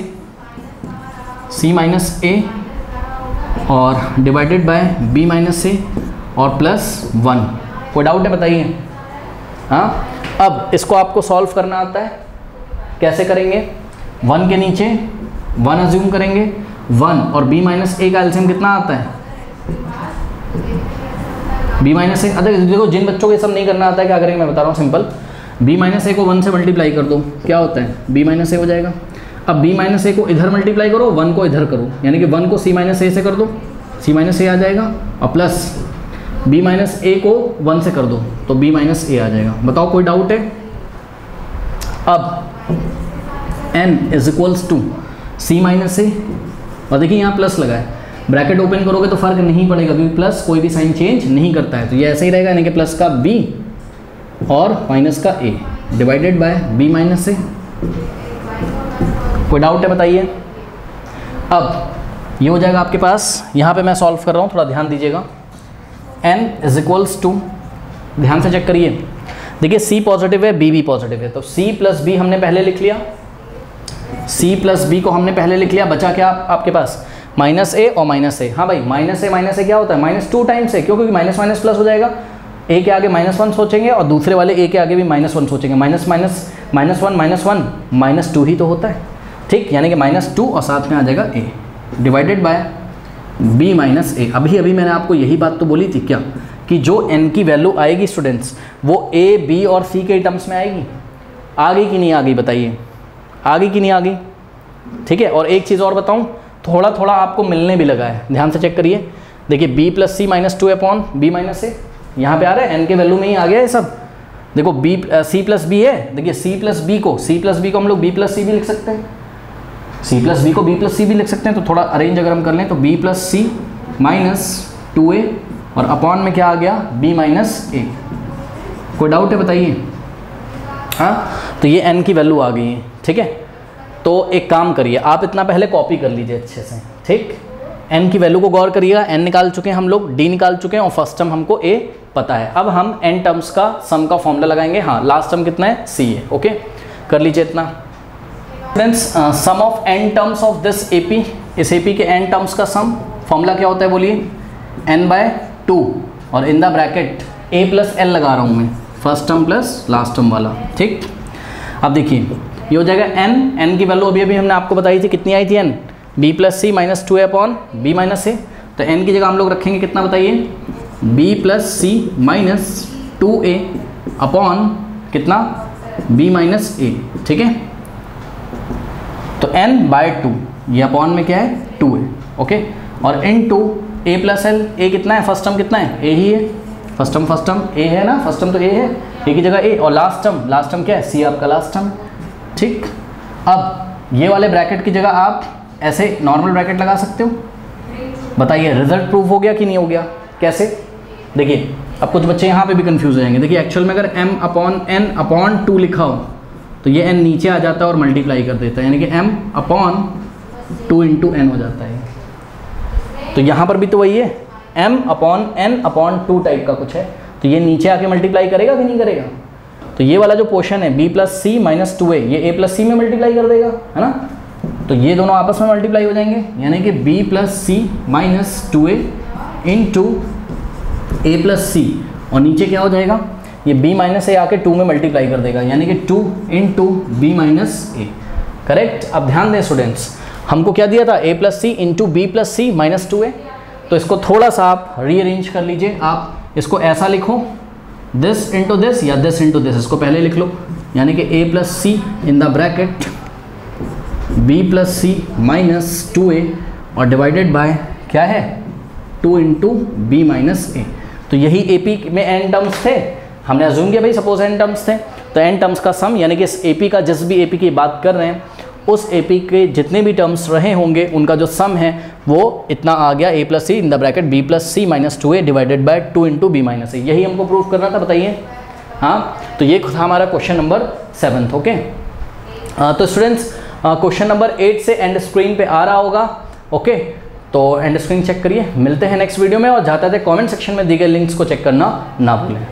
a और divided by b minus a और प्लस 1, कोई डाउट है बताइए। हाँ, अब इसको आपको सॉल्व करना आता है, कैसे करेंगे? 1 के नीचे 1 अज्यूम करेंगे, 1 और b माइनस ए का एलसीएम कितना आता है? b माइनस ए। अरे देखो, जिन बच्चों को ये सब नहीं करना आता है क्या करेंगे मैं बता रहा हूँ, सिंपल। b माइनस ए को 1 से मल्टीप्लाई कर दो, क्या होता है? b माइनस ए हो जाएगा। अब b माइनस ए को इधर मल्टीप्लाई करो, 1 को इधर करो, यानी कि 1 को c माइनस ए से कर दो, c माइनस ए आ जाएगा, और प्लस b माइनस ए को 1 से कर दो तो b माइनस ए आ जाएगा। बताओ कोई डाउट है? अब n is equals to c minus A, और देखिए यहाँ प्लस लगा है, ब्रैकेट ओपन करोगे तो फर्क नहीं पड़ेगा क्योंकि प्लस कोई भी साइन चेंज नहीं करता है, तो ये ऐसे ही रहेगा, यानी कि प्लस का b और माइनस का a divided by b minus A. कोई डाउट है बताइए। अब ये हो जाएगा आपके पास, यहाँ पे मैं सॉल्व कर रहा हूँ, थोड़ा ध्यान दीजिएगा। n इज इक्वल्स टू, ध्यान से चेक करिए, देखिए c पॉजिटिव है, b भी पॉजिटिव है, तो c प्लस b हमने पहले लिख लिया, c प्लस b को हमने पहले लिख लिया, बचा क्या आपके पास? माइनस ए और माइनस ए। हाँ भाई, माइनस ए क्या होता है? -2 टाइम्स ए, क्यों? क्योंकि माइनस माइनस प्लस हो जाएगा, ए के आगे -1 सोचेंगे और दूसरे वाले ए के आगे भी -1 सोचेंगे, माइनस -1 -2 ही तो होता है, ठीक, यानी कि -2 और साथ में आ जाएगा a divided by b minus A. अभी मैंने आपको यही बात तो बोली थी क्या, कि जो n की वैल्यू आएगी स्टूडेंट्स वो a, b और c के टर्म्स में आएगी। आ गई कि नहीं आ गई बताइए? आ गई कि नहीं आ गई? ठीक है। और एक चीज़ और बताऊं, थोड़ा थोड़ा आपको मिलने भी लगा है, ध्यान से चेक करिए, देखिए b plus C minus 2 upon b minus ए, यहाँ पे आ रहा है n के वैल्यू में ही आ गया है सब। देखो c प्लस बी है, देखिए c प्लस बी को हम लोग b प्लस सी भी लिख सकते हैं, c प्लस बी को b प्लस सी भी लिख सकते हैं, तो थोड़ा अरेंज अगर हम कर लें तो b plus C minus 2a और अपॉन में क्या आ गया? b minus A. कोई डाउट है बताइए? हाँ, तो ये n की वैल्यू आ गई है, ठीक है। तो एक काम करिए, आप इतना पहले कॉपी कर लीजिए अच्छे से, ठीक। n की वैल्यू को गौर करिएगा, n निकाल चुके हैं हम लोग, d निकाल चुके हैं और फर्स्ट टर्म हमको a पता है। अब हम n टर्म्स का सम का फॉर्मूला लगाएंगे। हाँ, लास्ट टर्म कितना है? c है, ओके, कर लीजिए इतना। Friends, sum of n terms of this AP, इस AP के n टर्म्स का सम फॉर्मूला क्या होता है बोलिए? n/2 और in the bracket a plus l लगा रहा हूँ मैं, first term plus last term वाला, ठीक। अब देखिए ये हो जाएगा n की वैल्यू अभी हमने आपको बताई थी, कितनी आई थी n? b plus C minus 2a upon b minus A. तो n की जगह हम लोग रखेंगे कितना बताइए? b plus C minus 2a upon कितना? b माइनस ए, ठीक है। तो n/2, ये अपॉन में क्या है? 2a, okay. और into a plus l, a कितना है? फर्स्ट टर्म कितना है? a ही है, फर्स्ट टर्म a है ना, फर्स्ट टर्म तो a है, a की जगह a, और लास्ट टर्म क्या है? c आपका लास्ट टर्म, ठीक। अब ये वाले ब्रैकेट की जगह आप ऐसे नॉर्मल ब्रैकेट लगा सकते हो। बताइए रिजल्ट प्रूव हो गया कि नहीं हो गया? कैसे? देखिए, अब कुछ बच्चे यहाँ पे भी कंफ्यूज हो जाएंगे। देखिए, एक्चुअल में अगर m अपॉन n अपॉन 2 लिखा हो तो ये n नीचे आ जाता है और मल्टीप्लाई कर देता है, यानी कि m अपॉन 2 इंटू n हो जाता है। तो यहाँ पर भी तो वही है, m upon n upon 2 type का कुछ है, तो ये नीचे आके मल्टीप्लाई करेगा कि नहीं करेगा? तो ये वाला जो पोर्शन है b plus C minus 2a, ये a प्लस सी में मल्टीप्लाई कर देगा, है ना। तो ये दोनों आपस में मल्टीप्लाई हो जाएंगे, यानी कि b plus C minus 2a into a plus C, और नीचे क्या हो जाएगा? ये b माइनस ए आके 2 में मल्टीप्लाई कर देगा, यानी कि 2 into b minus A, correct. अब ध्यान दें स्टूडेंट्स, हमको क्या दिया था? a plus C into B plus C minus 2a। तो इसको थोड़ा सा आप रीअरेंज कर लीजिए, आप इसको ऐसा लिखो, दिस इंटू दिस या दिस इंटू दिस, इसको पहले लिख लो, यानी कि a plus C in the bracket b plus C minus 2a और डिवाइडेड बाय क्या है? 2 इंटू b माइनस ए। तो यही AP में n टर्म्स थे, हमने अज्यूम किया भाई सपोज n टर्म्स थे, तो n टर्म्स का सम, यानी कि इस AP का, जिस भी AP की बात कर रहे हैं उस AP के जितने भी टर्म्स रहे होंगे उनका जो सम है वो इतना आ गया, a plus C in the bracket b plus C minus 2a divided by 2 into b minus A. यही हमको प्रूव करना था, बताइए। हाँ, तो ये था हमारा क्वेश्चन नंबर 7, ओके। तो स्टूडेंट्स, क्वेश्चन नंबर 8 से एंड स्क्रीन पे आ रहा होगा, ओके। तो एंड स्क्रीन चेक करिए, मिलते हैं नेक्स्ट वीडियो में, और जाते थे कमेंट सेक्शन में दी गई लिंक्स को चेक करना ना भूलें।